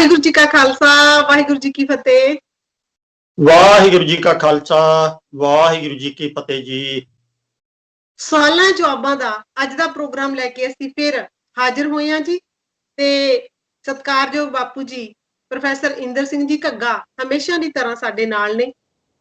ਵਾਹਿਗੁਰੂ ਜੀ ਕਾ ਖਾਲਸਾ, ਵਾਹਿਗੁਰੂ ਜੀ ਕੀ ਫਤਿਹ। ਵਾਹਿਗੁਰੂ ਜੀ ਕਾ ਖਾਲਸਾ, ਵਾਹਿਗੁਰੂ ਜੀ ਕੀ ਫਤਿਹ ਜੀ। ਸਵਾਲਾਂ ਜਵਾਬਾਂ ਦਾ ਅੱਜ ਦਾ ਪ੍ਰੋਗਰਾਮ ਲੈ ਕੇ ਅਸੀਂ ਫਿਰ ਹਾਜ਼ਰ ਹੋਏ ਹਾਂ ਜੀ। ਤੇ ਸਤਿਕਾਰਯੋਗ ਬਾਪੂ ਜੀ ਪ੍ਰੋਫੈਸਰ ਇੰਦਰ ਸਿੰਘ ਜੀ ਘੱਗਾ ਹਮੇਸ਼ਾ ਦੀ ਤਰ੍ਹਾਂ ਸਾਡੇ ਨਾਲ ਨੇ।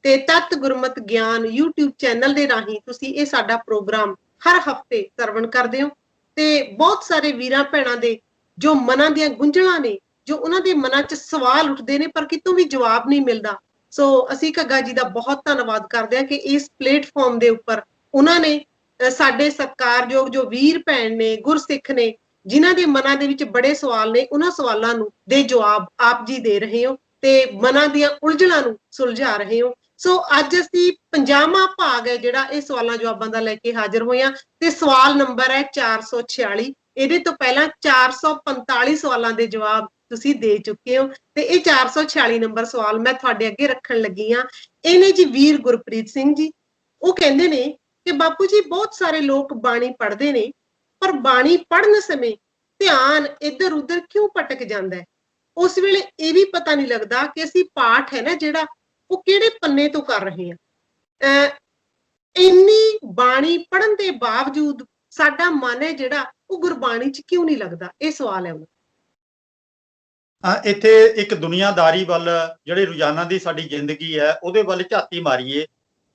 ਤੇ ਤਤ ਗੁਰਮਤ ਗਿਆਨ YouTube ਚੈਨਲ ਦੇ ਰਾਹੀਂ ਤੁਸੀਂ ਇਹ ਸਾਡਾ ਪ੍ਰੋਗਰਾਮ ਹਰ ਹਫਤੇ ਸਰਵਣ ਕਰਦੇ ਹੋ। ਤੇ ਬਹੁਤ ਸਾਰੇ ਵੀਰਾਂ ਭੈਣਾਂ ਦੇ ਜੋ ਮਨਾਂ ਦੀਆਂ ਗੁੰਝਲਾਂ ਨੇ, ਜੋ ਉਹਨਾਂ ਦੇ ਮਨਾਂ 'ਚ ਸਵਾਲ ਉੱਠਦੇ ਨੇ ਪਰ ਕਿਤੋਂ ਵੀ ਜਵਾਬ ਨਹੀਂ ਮਿਲਦਾ। ਸੋ ਅਸੀਂ ਘੱਗਾ ਜੀ ਦਾ ਬਹੁਤ ਧੰਨਵਾਦ ਕਰਦੇ ਹਾਂ ਕਿ ਇਸ ਪਲੇਟਫਾਰਮ ਦੇ ਉੱਪਰ ਉਹਨਾਂ ਨੇ ਸਾਡੇ ਸਤਿਕਾਰਯੋਗ ਜੋ ਵੀਰ ਭੈਣ ਨੇ, ਗੁਰਸਿੱਖ ਨੇ, ਜਿਨ੍ਹਾਂ ਦੇ ਮਨਾਂ ਦੇ ਵਿੱਚ ਬੜੇ ਸਵਾਲ ਨੇ, ਉਹਨਾਂ ਸਵਾਲਾਂ ਨੂੰ ਦੇ ਜਵਾਬ ਆਪ ਜੀ ਦੇ ਰਹੇ ਹੋ ਤੇ ਮਨਾਂ ਦੀਆਂ ਉਲਝਣਾਂ ਨੂੰ ਸੁਲਝਾ ਰਹੇ ਹੋ। ਸੋ ਅੱਜ ਅਸੀਂ 50ਵਾਂ ਭਾਗ ਹੈ ਜਿਹੜਾ ਇਹ ਸਵਾਲਾਂ ਜਵਾਬਾਂ ਦਾ ਲੈ ਕੇ ਹਾਜ਼ਰ ਹੋਏ ਹਾਂ ਤੇ ਸਵਾਲ ਨੰਬਰ ਹੈ 446। ਇਹਦੇ ਤੋਂ ਪਹਿਲਾਂ 445 ਸਵਾਲਾਂ ਦੇ ਜਵਾਬ ਤੁਸੀਂ ਦੇ ਚੁੱਕੇ ਹੋ ਤੇ ਇਹ 446 ਨੰਬਰ ਸਵਾਲ ਮੈਂ ਤੁਹਾਡੇ ਅੱਗੇ ਰੱਖਣ ਲੱਗੀ ਹਾਂ। ਇਹ ਨੇ ਜੀ ਵੀਰ ਗੁਰਪ੍ਰੀਤ ਸਿੰਘ ਜੀ। ਉਹ ਕਹਿੰਦੇ ਨੇ ਕਿ ਬਾਪੂ ਜੀ ਬਹੁਤ ਸਾਰੇ ਲੋਕ ਬਾਣੀ ਪੜ੍ਹਦੇ ਨੇ ਪਰ ਬਾਣੀ ਪੜ੍ਹਨ ਸਮੇਂ ਧਿਆਨ ਇੱਧਰ ਉੱਧਰ ਕਿਉਂ ਭਟਕ ਜਾਂਦਾ ਹੈ। ਉਸ ਵੇਲੇ ਇਹ ਵੀ ਪਤਾ ਨਹੀਂ ਲੱਗਦਾ ਕਿ ਅਸੀਂ ਪਾਠ ਹੈ ਨਾ ਜਿਹੜਾ ਉਹ ਕਿਹੜੇ ਪੰਨੇ ਤੋਂ ਕਰ ਰਹੇ ਹਾਂ। ਇੰਨੀ ਬਾਣੀ ਪੜ੍ਹਨ ਦੇ ਬਾਵਜੂਦ ਸਾਡਾ ਮਨ ਹੈ ਜਿਹੜਾ ਉਹ ਗੁਰਬਾਣੀ 'ਚ ਕਿਉਂ ਨਹੀਂ ਲੱਗਦਾ? ਇਹ ਸਵਾਲ ਹੈ। ਇੱਥੇ ਇੱਕ ਦੁਨੀਆਦਾਰੀ ਵੱਲ, ਜਿਹੜੇ ਰੋਜ਼ਾਨਾ ਦੀ ਸਾਡੀ ਜ਼ਿੰਦਗੀ ਹੈ ਉਹਦੇ ਵੱਲ ਝਾਤੀ ਮਾਰੀਏ।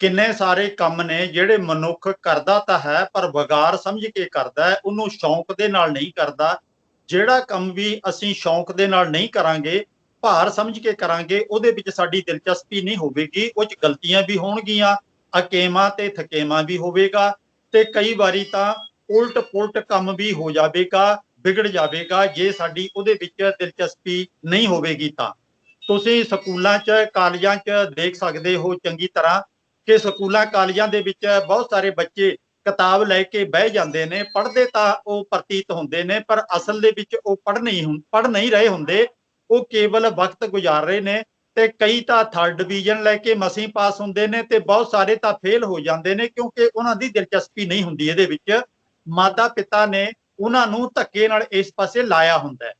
ਕਿੰਨੇ ਸਾਰੇ ਕੰਮ ਨੇ ਜਿਹੜੇ ਮਨੁੱਖ ਕਰਦਾ ਤਾਂ ਹੈ ਪਰ ਵਗਾਰ ਸਮਝ ਕੇ ਕਰਦਾ ਹੈ, ਉਹਨੂੰ ਸ਼ੌਂਕ ਦੇ ਨਾਲ ਨਹੀਂ ਕਰਦਾ। ਜਿਹੜਾ ਕੰਮ ਵੀ ਅਸੀਂ ਸ਼ੌਂਕ ਦੇ ਨਾਲ ਨਹੀਂ ਕਰਾਂਗੇ, ਭਾਰ ਸਮਝ ਕੇ ਕਰਾਂਗੇ, ਉਹਦੇ ਵਿੱਚ ਸਾਡੀ ਦਿਲਚਸਪੀ ਨਹੀਂ ਹੋਵੇਗੀ। ਉਹ 'ਚ ਗਲਤੀਆਂ ਵੀ ਹੋਣਗੀਆਂ, ਅਕੇਵਾਂ ਤੇ ਥਕੇਵਾਂ ਵੀ ਹੋਵੇਗਾ ਤੇ ਕਈ ਵਾਰੀ ਤਾਂ ਉਲਟ ਪੁਲਟ ਕੰਮ ਵੀ ਹੋ ਜਾਵੇਗਾ, ਵਿਗੜ ਜਾਵੇਗਾ ਜੇ ਸਾਡੀ ਉਹਦੇ ਵਿੱਚ ਦਿਲਚਸਪੀ ਨਹੀਂ ਹੋਵੇਗੀ। ਤਾਂ ਤੁਸੀਂ ਸਕੂਲਾਂ 'ਚ, ਕਾਲਜਾਂ 'ਚ ਦੇਖ ਸਕਦੇ ਹੋ ਚੰਗੀ ਤਰ੍ਹਾਂ ਕਿ ਸਕੂਲਾਂ ਕਾਲਜਾਂ ਦੇ ਵਿੱਚ ਬਹੁਤ ਸਾਰੇ ਬੱਚੇ ਕਿਤਾਬ ਲੈ ਕੇ ਬਹਿ ਜਾਂਦੇ ਨੇ, ਪੜ੍ਹਦੇ ਤਾਂ ਉਹ ਪ੍ਰਤੀਤ ਹੁੰਦੇ ਨੇ ਪਰ ਅਸਲ ਦੇ ਵਿੱਚ ਉਹ ਪੜ੍ਹ ਨਹੀਂ ਰਹੇ ਹੁੰਦੇ। ਉਹ ਕੇਵਲ ਵਕਤ ਗੁਜ਼ਾਰ ਰਹੇ ਨੇ ਤੇ ਕਈ ਤਾਂ 3rd ਡਿਵੀਜ਼ਨ ਲੈ ਕੇ ਮਸੀਂ ਪਾਸ ਹੁੰਦੇ ਨੇ ਤੇ ਬਹੁਤ ਸਾਰੇ ਤਾਂ ਫੇਲ ਹੋ ਜਾਂਦੇ ਨੇ ਕਿਉਂਕਿ ਉਹਨਾਂ ਦੀ ਦਿਲਚਸਪੀ ਨਹੀਂ ਹੁੰਦੀ ਇਹਦੇ ਵਿੱਚ। ਮਾਤਾ ਪਿਤਾ ਨੇ ਉਹਨਾਂ ਨੂੰ ਧੱਕੇ ਨਾਲ ਇਸ ਪਾਸੇ ਲਾਇਆ ਹੁੰਦਾ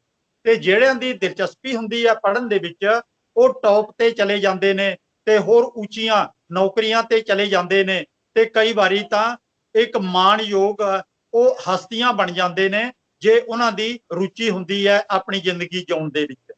ਤੇ ਜਿਹੜਿਆਂ ਦੀ ਦਿਲਚਸਪੀ ਹੁੰਦੀ ਆ ਪੜ੍ਹਨ ਦੇ ਵਿੱਚ, ਉਹ ਟੌਪ ਤੇ ਚਲੇ ਜਾਂਦੇ ਨੇ ਤੇ ਹੋਰ ਉੱਚੀਆਂ ਨੌਕਰੀਆਂ ਤੇ ਚਲੇ ਜਾਂਦੇ ਨੇ ਤੇ ਕਈ ਵਾਰੀ ਤਾਂ ਇੱਕ ਮਾਣਯੋਗ ਉਹ ਹਸਤੀਆਂ ਬਣ ਜਾਂਦੇ ਨੇ ਜੇ ਉਹਨਾਂ ਦੀ ਰੁਚੀ ਹੁੰਦੀ ਹੈ ਆਪਣੀ ਜ਼ਿੰਦਗੀ ਜਿਉਣ ਦੇ ਵਿੱਚ।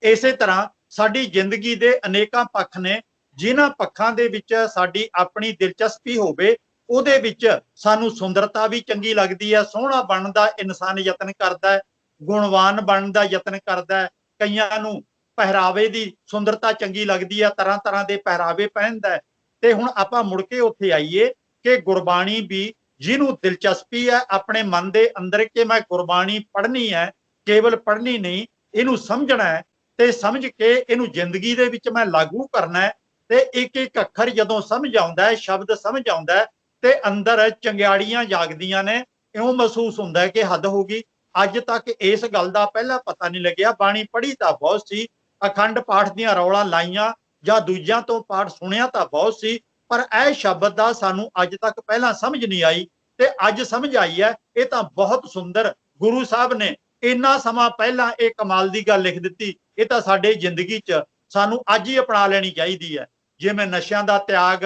ਇਸੇ ਤਰ੍ਹਾਂ ਸਾਡੀ ਜ਼ਿੰਦਗੀ ਦੇ ਅਨੇਕਾਂ ਪੱਖ ਨੇ, ਜਿਨ੍ਹਾਂ ਪੱਖਾਂ ਦੇ ਵਿੱਚ ਸਾਡੀ ਆਪਣੀ ਦਿਲਚਸਪੀ ਹੋਵੇ ਉਹਦੇ ਵਿੱਚ ਸਾਨੂੰ ਸੁੰਦਰਤਾ ਵੀ ਚੰਗੀ ਲੱਗਦੀ ਹੈ। ਸੋਹਣਾ ਬਣਨ ਦਾ ਇਨਸਾਨ ਯਤਨ ਕਰਦਾ ਹੈ, ਗੁਣਵਾਨ ਬਣਨ ਦਾ ਯਤਨ ਕਰਦਾ ਹੈ। ਕਈਆਂ ਨੂੰ ਪਹਿਰਾਵੇ ਦੀ ਸੁੰਦਰਤਾ ਚੰਗੀ ਲੱਗਦੀ ਹੈ, ਤਰ੍ਹਾਂ ਤਰ੍ਹਾਂ ਦੇ ਪਹਿਰਾਵੇ ਪਹਿਨਦਾ ਹੈ। ਤੇ ਹੁਣ ਆਪਾਂ ਮੁੜ ਕੇ ਉੱਥੇ ਆਈਏ ਕਿ ਗੁਰਬਾਣੀ ਵੀ ਜਿਹਨੂੰ ਦਿਲਚਸਪੀ ਹੈ ਆਪਣੇ ਮਨ ਦੇ ਅੰਦਰ ਕਿ ਮੈਂ ਗੁਰਬਾਣੀ ਪੜ੍ਹਨੀ ਹੈ, ਕੇਵਲ ਪੜ੍ਹਨੀ ਨਹੀਂ, ਇਹਨੂੰ ਸਮਝਣਾ ਹੈ ਤੇ ਸਮਝ ਕੇ ਇਹਨੂੰ ਜ਼ਿੰਦਗੀ ਦੇ ਵਿੱਚ ਮੈਂ ਲਾਗੂ ਕਰਨਾ ਹੈ। ਤੇ ਇੱਕ ਇੱਕ ਅੱਖਰ ਜਦੋਂ ਸਮਝ ਆਉਂਦਾ ਹੈ, ਸ਼ਬਦ ਸਮਝ ਆਉਂਦਾ ਹੈ ਤੇ ਅੰਦਰ ਚੰਗਿਆੜੀਆਂ ਜਾਗਦੀਆਂ ਨੇ। ਇਉਂ ਮਹਿਸੂਸ ਹੁੰਦਾ ਹੈ ਕਿ ਹੱਦ ਹੋ ਗਈ। ਅੱਜ ਤੱਕ ਇਸ ਗੱਲ ਦਾ ਪਹਿਲਾਂ ਪਤਾ ਨਹੀਂ ਲੱਗਿਆ। ਬਾਣੀ ਪੜ੍ਹੀ ਤਾਂ ਬਹੁਤ ਸੀ, ਅਖੰਡ ਪਾਠ ਦੀਆਂ ਰੌਲਾਂ ਲਾਈਆਂ ਜਾਂ ਦੂਜਿਆਂ ਤੋਂ ਪਾਠ ਸੁਣਿਆ ਤਾਂ ਬਹੁਤ ਸੀ, ਪਰ ਇਹ ਸ਼ਬਦ ਦਾ ਸਾਨੂੰ ਅੱਜ ਤੱਕ ਪਹਿਲਾਂ ਸਮਝ ਨਹੀਂ ਆਈ ਤੇ ਅੱਜ ਸਮਝ ਆਈ ਹੈ। ਇਹ ਤਾਂ ਬਹੁਤ ਸੁੰਦਰ ਗੁਰੂ ਸਾਹਿਬ ਨੇ ਇੰਨਾ ਸਮਾਂ ਪਹਿਲਾਂ ਇਹ ਕਮਾਲ ਦੀ ਗੱਲ ਲਿਖ ਦਿੱਤੀ। ਇਹ ਤਾਂ ਸਾਡੇ ਜ਼ਿੰਦਗੀ 'ਚ ਸਾਨੂੰ ਅੱਜ ਹੀ ਅਪਣਾ ਲੈਣੀ ਚਾਹੀਦੀ ਹੈ। ਜਿਵੇਂ ਨਸ਼ਿਆਂ ਦਾ ਤਿਆਗ,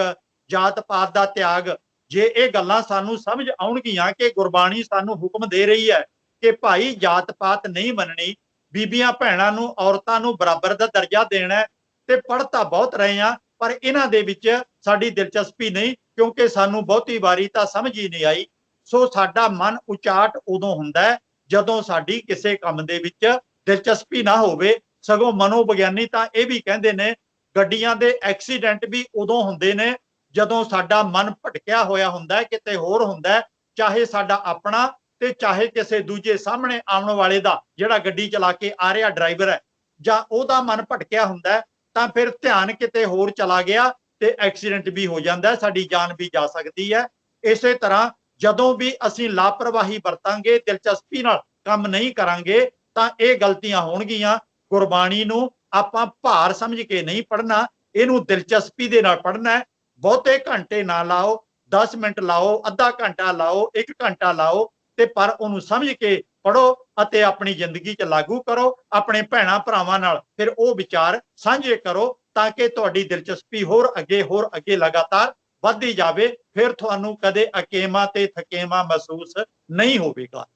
ਜਾਤ ਪਾਤ ਦਾ ਤਿਆਗ, ਜੇ ਇਹ ਗੱਲਾਂ ਸਾਨੂੰ ਸਮਝ ਆਉਣਗੀਆਂ ਕਿ ਗੁਰਬਾਣੀ ਸਾਨੂੰ ਹੁਕਮ ਦੇ ਰਹੀ ਹੈ ਕਿ ਭਾਈ ਜਾਤ ਪਾਤ ਨਹੀਂ ਮੰਨਣੀ, ਬੀਬੀਆਂ ਭੈਣਾਂ ਨੂੰ, ਔਰਤਾਂ ਨੂੰ ਬਰਾਬਰ ਦਾ ਦਰਜਾ ਦੇਣਾ, ਤੇ ਪੜ੍ਹ ਤਾਂ ਬਹੁਤ ਰਹੇ ਹਾਂ ਪਰ ਇਹਨਾਂ ਦੇ ਵਿੱਚ ਸਾਡੀ ਦਿਲਚਸਪੀ ਨਹੀਂ ਕਿਉਂਕਿ ਸਾਨੂੰ ਬਹੁਤੀ ਵਾਰੀ ਤਾਂ ਸਮਝ ਹੀ ਨਹੀਂ ਆਈ। ਸੋ ਸਾਡਾ ਮਨ ਉਚਾਟ ਉਦੋਂ ਹੁੰਦਾ ਹੈ ਜਦੋਂ ਸਾਡੀ ਕਿਸੇ ਕੰਮ ਦੇ ਵਿੱਚ ਦਿਲਚਸਪੀ ਨਾ ਹੋਵੇ। ਸਗੋਂ ਮਨੋਵਿਗਿਆਨੀ ਤਾਂ ਇਹ ਵੀ ਕਹਿੰਦੇ ਨੇ ਗੱਡੀਆਂ ਦੇ ਐਕਸੀਡੈਂਟ ਵੀ ਉਦੋਂ ਹੁੰਦੇ ਨੇ ਜਦੋਂ ਸਾਡਾ ਮਨ ਭਟਕਿਆ ਹੋਇਆ ਹੁੰਦਾ ਹੈ, ਕਿਤੇ ਹੋਰ ਹੁੰਦਾ ਹੈ, ਚਾਹੇ ਸਾਡਾ ਆਪਣਾ ਤੇ ਚਾਹੇ ਕਿਸੇ ਦੂਜੇ ਸਾਹਮਣੇ ਆਉਣ ਵਾਲੇ ਦਾ, ਜਿਹੜਾ ਗੱਡੀ ਚਲਾ ਕੇ ਆ ਰਿਹਾ ਡਰਾਈਵਰ ਹੈ, ਜਾਂ ਉਹਦਾ ਮਨ ਭਟਕਿਆ ਹੁੰਦਾ ਹੈ ਤਾਂ ਫਿਰ ਧਿਆਨ ਕਿਤੇ ਹੋਰ ਚਲਾ ਗਿਆ ਤੇ ਐਕਸੀਡੈਂਟ ਵੀ ਹੋ ਜਾਂਦਾ ਹੈ, ਸਾਡੀ ਜਾਨ ਵੀ ਜਾ ਸਕਦੀ ਹੈ। ਇਸੇ ਤਰ੍ਹਾਂ ਜਦੋਂ ਵੀ ਅਸੀਂ ਲਾਪਰਵਾਹੀ ਵਰਤਾਂਗੇ, ਦਿਲਚਸਪੀ ਨਾਲ ਕੰਮ ਨਹੀਂ ਕਰਾਂਗੇ ਤਾਂ ਇਹ ਗਲਤੀਆਂ ਹੋਣਗੀਆਂ। ਗੁਰਬਾਣੀ ਨੂੰ ਆਪਾਂ ਭਾਰ ਸਮਝ ਕੇ ਨਹੀਂ ਪੜ੍ਹਨਾ, ਇਹਨੂੰ ਦਿਲਚਸਪੀ ਦੇ ਨਾਲ ਪੜ੍ਹਨਾ ਹੈ। ਬਹੁਤੇ ਘੰਟੇ ਨਾ ਲਾਓ, 10 ਮਿੰਟ ਲਾਓ, ਅੱਧਾ ਘੰਟਾ ਲਾਓ, 1 ਘੰਟਾ ਲਾਓ, ਤੇ ਪਰ ਉਹਨੂੰ ਸਮਝ ਕੇ ਪੜੋ ਅਤੇ ਆਪਣੀ ਜ਼ਿੰਦਗੀ 'ਚ ਲਾਗੂ ਕਰੋ। ਆਪਣੇ ਭੈਣਾਂ ਭਰਾਵਾਂ ਨਾਲ ਫਿਰ ਉਹ ਵਿਚਾਰ ਸਾਂਝੇ ਕਰੋ ਤਾਂ ਕਿ ਤੁਹਾਡੀ ਦਿਲਚਸਪੀ ਹੋਰ ਅੱਗੇ ਲਗਾਤਾਰ ਵੱਧਦੀ ਜਾਵੇ। ਫਿਰ ਤੁਹਾਨੂੰ ਕਦੇ ਅਕੇਵਾਂ ਤੇ ਥਕੇਵਾਂ ਮਹਿਸੂਸ ਨਹੀਂ ਹੋਵੇਗਾ।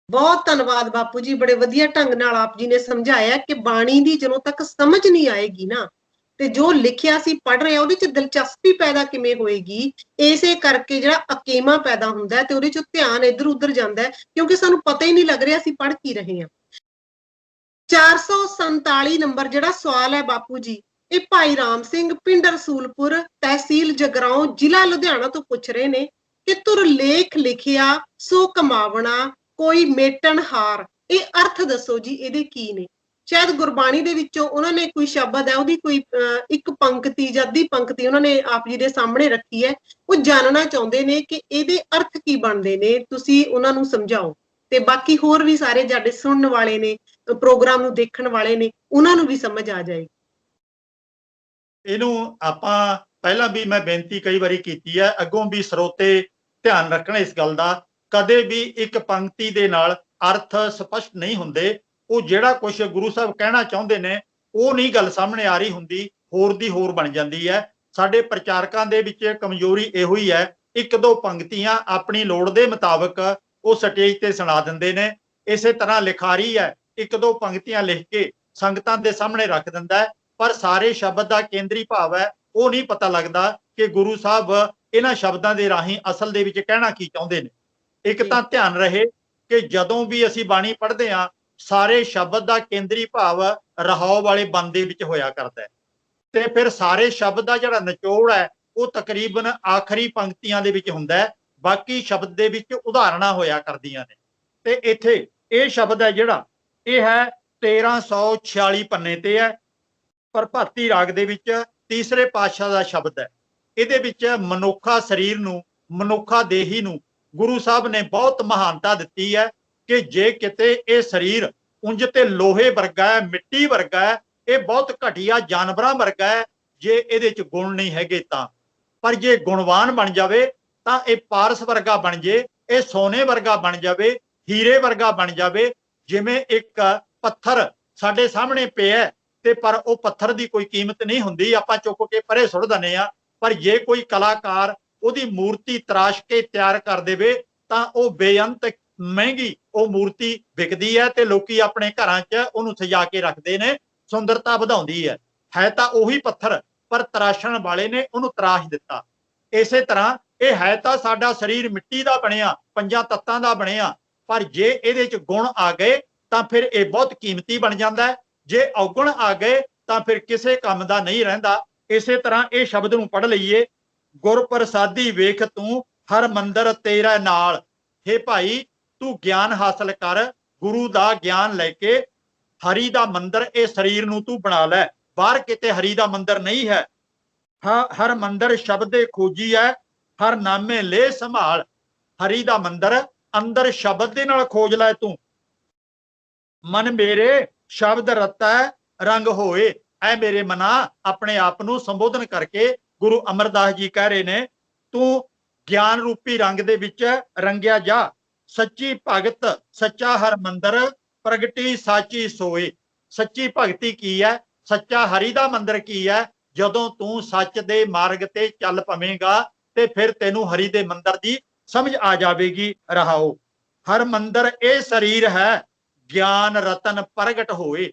ਬਹੁਤ ਧੰਨਵਾਦ ਬਾਪੂ ਜੀ, ਬੜੇ ਵਧੀਆ ਢੰਗ ਨਾਲ ਆਪ ਜੀ ਨੇ ਸਮਝਾਇਆ ਕਿ ਬਾਣੀ ਦੀ ਜਦੋਂ ਤੱਕ ਸਮਝ ਨਹੀਂ ਆਏਗੀ ਨਾ, ਤੇ ਜੋ ਲਿਖਿਆ ਸੀ ਪੜ੍ਹ ਰਹੇ ਆ ਉਹਦੇ ਚ ਦਿਲਚਸਪੀ ਪੈਦਾ ਕਿਵੇਂ ਹੋਏਗੀ। ਇਸੇ ਕਰਕੇ ਜਿਹੜਾ ਅਕੇਵਾਂ ਪੈਦਾ ਹੁੰਦਾ ਹੈ ਤੇ ਉਹਦੇ ਚ ਧਿਆਨ ਇੱਧਰ ਉੱਧਰ ਜਾਂਦਾ ਹੈ, ਕਿਉਂਕਿ ਸਾਨੂੰ ਪਤਾ ਹੀ ਨਹੀਂ ਲੱਗ ਰਿਹਾ ਅਸੀਂ ਪੜ੍ਹ ਕੀ ਰਹੇ ਹਾਂ। 447 ਨੰਬਰ ਜਿਹੜਾ ਸਵਾਲ ਹੈ ਬਾਪੂ ਜੀ, ਇਹ ਭਾਈ ਰਾਮ ਸਿੰਘ, ਪਿੰਡ ਰਸੂਲਪੁਰ, ਤਹਿਸੀਲ ਜਗਰਾਉਂ, ਜ਼ਿਲ੍ਹਾ ਲੁਧਿਆਣਾ ਤੋਂ ਪੁੱਛ ਰਹੇ ਨੇ ਕਿ ਤੁਰ ਲੇਖ ਲਿਖਿਆ ਸੋ ਕਮਾਵਣਾ ਕੋਈ ਮੇਟਣ ਹਾਰ। ਇਹ ਅਰਥ ਦੱਸੋ ਜੀ, ਇਹਦੇ ਕੀ ਨੇ? ਸ਼ਾਇਦ ਗੁਰਬਾਣੀ ਦੇ ਵਿੱਚੋਂ ਉਹਨਾਂ ਨੇ ਕੋਈ ਸ਼ਬਦ ਹੈ, ਉਹਦੀ ਕੋਈ ਇੱਕ ਪੰਕਤੀ ਜਾਂ ਅੱਧੀ ਪੰਕਤੀ ਉਹਨਾਂ ਨੇ ਆਪ ਜੀ ਦੇ ਸਾਹਮਣੇ ਰੱਖੀ ਹੈ। ਉਹ ਜਾਣਨਾ ਚਾਹੁੰਦੇ ਨੇ ਕਿ ਇਹਦੇ ਅਰਥ ਕੀ ਬਣਦੇ ਨੇ, ਤੁਸੀਂ ਉਹਨਾਂ ਨੂੰ ਸਮਝਾਓ। ਤੇ ਬਾਕੀ ਹੋਰ ਵੀ ਸਾਰੇ ਸਾਡੇ ਸੁਣਨ ਵਾਲੇ ਨੇ, ਪ੍ਰੋਗਰਾਮ ਨੂੰ ਦੇਖਣ ਵਾਲੇ ਨੇ, ਉਹਨਾਂ ਨੂੰ ਵੀ ਸਮਝ ਆ ਜਾਏਗੀ। ਇਹਨੂੰ ਆਪਾਂ ਪਹਿਲਾਂ ਵੀ ਮੈਂ ਬੇਨਤੀ ਕਈ ਵਾਰੀ ਕੀਤੀ ਹੈ, ਅੱਗੋਂ ਵੀ ਸਰੋਤੇ ਧਿਆਨ ਰੱਖਣ ਇਸ ਗੱਲ ਦਾ। ਕਦੇ ਵੀ ਇੱਕ ਪੰਕਤੀ ਦੇ ਨਾਲ ਅਰਥ ਸਪਸ਼ਟ ਨਹੀਂ ਹੁੰਦੇ। ਉਹ ਜਿਹੜਾ ਕੁਝ ਗੁਰੂ ਸਾਹਿਬ ਕਹਿਣਾ ਚਾਹੁੰਦੇ ਨੇ ਉਹ ਨਹੀਂ ਗੱਲ ਸਾਹਮਣੇ ਆ ਰਹੀ ਹੁੰਦੀ, ਹੋਰ ਦੀ ਹੋਰ ਬਣ ਜਾਂਦੀ ਹੈ। ਸਾਡੇ ਪ੍ਰਚਾਰਕਾਂ ਦੇ ਵਿੱਚ ਕਮਜ਼ੋਰੀ ਇਹੋ ਹੀ ਹੈ, ਇੱਕ ਦੋ ਪੰਕਤੀਆਂ ਆਪਣੀ ਲੋੜ ਦੇ ਮੁਤਾਬਕ ਉਹ ਸਟੇਜ ਤੇ ਸੁਣਾ ਦਿੰਦੇ ਨੇ। ਇਸੇ ਤਰ੍ਹਾਂ ਲਿਖਾਰੀ ਹੈ, ਇੱਕ ਦੋ ਪੰਕਤੀਆਂ ਲਿਖ ਕੇ ਸੰਗਤਾਂ ਦੇ ਸਾਹਮਣੇ ਰੱਖ ਦਿੰਦਾ ਹੈ, ਪਰ ਸਾਰੇ ਸ਼ਬਦ ਦਾ ਕੇਂਦਰੀ ਭਾਵ ਹੈ ਉਹ ਨਹੀਂ ਪਤਾ ਲੱਗਦਾ ਕਿ ਗੁਰੂ ਸਾਹਿਬ ਇਹਨਾਂ ਸ਼ਬਦਾਂ ਦੇ ਰਾਹੀਂ ਅਸਲ ਦੇ ਵਿੱਚ ਕਹਿਣਾ ਕੀ ਚਾਹੁੰਦੇ ਨੇ। ਇੱਕ ਤਾਂ ਧਿਆਨ ਰਹੇ ਕਿ ਜਦੋਂ ਵੀ ਅਸੀਂ ਬਾਣੀ ਪੜ੍ਹਦੇ ਹਾਂ, ਸਾਰੇ ਸ਼ਬਦ ਦਾ ਕੇਂਦਰੀ ਭਾਵ ਰਹਾਉ ਵਾਲੇ ਬੰਦ ਦੇ ਵਿੱਚ ਹੋਇਆ ਕਰਦਾ ਹੈ, ਤੇ ਫਿਰ ਸਾਰੇ ਸ਼ਬਦ ਦਾ ਜਿਹੜਾ ਨਿਚੋੜ ਹੈ ਉਹ ਤਕਰੀਬਨ ਆਖਰੀ ਪੰਕਤੀਆਂ ਦੇ ਵਿੱਚ ਹੁੰਦਾ ਹੈ। ਬਾਕੀ ਸ਼ਬਦ ਦੇ ਵਿੱਚ ਉਦਾਹਰਨਾਂ ਹੋਇਆ ਕਰਦੀਆਂ ਨੇ। ਤੇ ਇੱਥੇ ਇਹ ਸ਼ਬਦ ਹੈ ਜਿਹੜਾ, ਇਹ ਹੈ 1346 ਪੰਨੇ ਤੇ ਹੈ, ਪ੍ਰਭਾਤੀ ਰਾਗ ਦੇ ਵਿੱਚ ਤੀਸਰੇ ਪਾਤਸ਼ਾਹ ਦਾ ਸ਼ਬਦ ਹੈ। ਇਹਦੇ ਵਿੱਚ ਮਨੁੱਖਾ ਸਰੀਰ ਨੂੰ, ਮਨੁੱਖਾ ਦੇਹੀ ਨੂੰ ਗੁਰੂ ਸਾਹਿਬ ਨੇ ਬਹੁਤ ਮਹਾਨਤਾ ਦਿੱਤੀ ਹੈ ਕਿ ਜੇ ਕਿਤੇ ਇਹ ਸਰੀਰ ਉਂਝ ਤੇ ਲੋਹੇ ਵਰਗਾ ਹੈ, ਮਿੱਟੀ ਵਰਗਾ ਹੈ, ਇਹ ਬਹੁਤ ਘਟੀਆ ਜਾਨਵਰਾਂ ਵਰਗਾ ਹੈ ਜੇ ਇਹਦੇ ਚ ਗੁਣ ਨਹੀਂ ਹੈਗੇ ਤਾਂ। ਪਰ ਜੇ ਗੁਣਵਾਨ ਬਣ ਜਾਵੇ ਤਾਂ ਇਹ ਪਾਰਸ ਵਰਗਾ ਬਣ ਜੇ, ਇਹ ਸੋਨੇ ਵਰਗਾ ਬਣ ਜਾਵੇ, ਹੀਰੇ ਵਰਗਾ ਬਣ ਜਾਵੇ। ਜਿਵੇਂ ਇੱਕ ਪੱਥਰ ਸਾਡੇ ਸਾਹਮਣੇ ਪਿਆ ਤੇ ਪਰ ਉਹ ਪੱਥਰ ਦੀ ਕੋਈ ਕੀਮਤ ਨਹੀਂ ਹੁੰਦੀ, ਆਪਾਂ ਚੁੱਕ ਕੇ ਪਰੇ ਸੁੱਟ ਦਿੰਦੇ ਆ। ਪਰ ਜੇ ਕੋਈ ਕਲਾਕਾਰ ਉਹਦੀ ਮੂਰਤੀ ਤਰਾਸ਼ ਕੇ ਤਿਆਰ ਕਰ ਦੇਵੇ ਤਾਂ ਉਹ ਬੇਅੰਤ ਮਹਿੰਗੀ ਉਹ ਮੂਰਤੀ ਵਿਕਦੀ ਹੈ ਤੇ ਲੋਕੀ ਆਪਣੇ ਘਰਾਂ 'ਚ ਉਹਨੂੰ ਸਜਾ ਕੇ ਰੱਖਦੇ ਨੇ, ਸੁੰਦਰਤਾ ਵਧਾਉਂਦੀ ਹੈ ਤਾਂ ਉਹੀ ਪੱਥਰ, ਪਰ ਤਰਾਸ਼ਣ ਵਾਲੇ ਨੇ ਉਹਨੂੰ ਤਰਾਸ਼ ਦਿੱਤਾ। ਇਸੇ ਤਰ੍ਹਾਂ ਇਹ ਹੈ ਤਾਂ ਸਾਡਾ ਸਰੀਰ ਮਿੱਟੀ ਦਾ ਬਣਿਆ, ਪੰਜਾਂ ਤੱਤਾਂ ਦਾ ਬਣਿਆ, ਪਰ ਜੇ ਇਹਦੇ 'ਚ ਗੁਣ ਆ ਗਏ ਤਾਂ ਫਿਰ ਇਹ ਬਹੁਤ ਕੀਮਤੀ ਬਣ ਜਾਂਦਾ ਹੈ। ਜੇ ਔਗੁਣ ਆ ਗਏ ਤਾਂ ਫਿਰ ਕਿਸੇ ਕੰਮ ਦਾ ਨਹੀਂ ਰਹਿੰਦਾ। ਇਸੇ ਤਰ੍ਹਾਂ ਇਹ ਸ਼ਬਦ ਨੂੰ ਪੜ੍ਹ ਲਈਏ, ਗੁਰ ਪ੍ਰਸਾਦੀ ਵੇਖ ਤੂੰ ਹਰ ਮੰਦਰ ਤੇਰਾ ਨਾਲ। ਹੇ ਭਾਈ ਤੂੰ ਗਿਆਨ ਹਾਸਲ ਕਰ, ਗੁਰੂ ਦਾ ਗਿਆਨ ਲੈ ਕੇ ਹਰੀ ਦਾ ਮੰਦਰ ਇਹ ਸਰੀਰ ਨੂੰ ਤੂੰ ਬਣਾ ਲੈ। ਬਾਹਰ ਕਿਤੇ ਹਰੀ ਦਾ ਮੰਦਰ ਨਹੀਂ ਹੈ। ਹਰ ਮੰਦਰ ਸ਼ਬਦੇ ਖੋਜੀ ਹੈ, ਹਰ ਨਾਮੇ ਲੈ ਸੰਭਾਲ। ਹਰੀ ਦਾ ਮੰਦਰ ਅੰਦਰ ਸ਼ਬਦ ਦੇ ਨਾਲ ਖੋਜ ਲੈ ਤੂੰ। ਮਨ ਮੇਰੇ ਸ਼ਬਦ ਰਤਾ ਰੰਗ ਹੋਏ। ਐ ਮੇਰੇ ਮਨਾ, ਆਪਣੇ ਆਪ ਨੂੰ ਸੰਬੋਧਨ ਕਰਕੇ ਗੁਰੂ ਅਮਰਦਾਸ ਜੀ ਕਹਿ ਰਹੇ ਨੇ, ਤੂੰ ਗਿਆਨ ਰੂਪੀ ਰੰਗ ਦੇ ਵਿੱਚ ਰੰਗਿਆ ਜਾ। ਸੱਚੀ ਭਗਤ ਸੱਚਾ ਹਰ ਮੰਦਰ ਪ੍ਰਗਟੀ ਸਾਚੀ ਸੋਏ। ਸੱਚੀ ਭਗਤੀ ਕੀ ਹੈ? ਸੱਚਾ ਹਰੀ ਦਾ ਮੰਦਰ ਕੀ ਹੈ? ਜਦੋਂ ਤੂੰ ਸੱਚ ਦੇ ਮਾਰਗ ਤੇ ਚੱਲ ਪਵੇਂਗਾ ਤੇ ਫਿਰ ਤੈਨੂੰ ਹਰੀ ਦੇ ਮੰਦਰ ਦੀ ਸਮਝ ਆ ਜਾਵੇਗੀ। ਰਹਾਓ, ਹਰ ਮੰਦਰ ਇਹ ਸਰੀਰ ਹੈ, ਗਿਆਨ ਰਤਨ ਪ੍ਰਗਟ ਹੋਏ।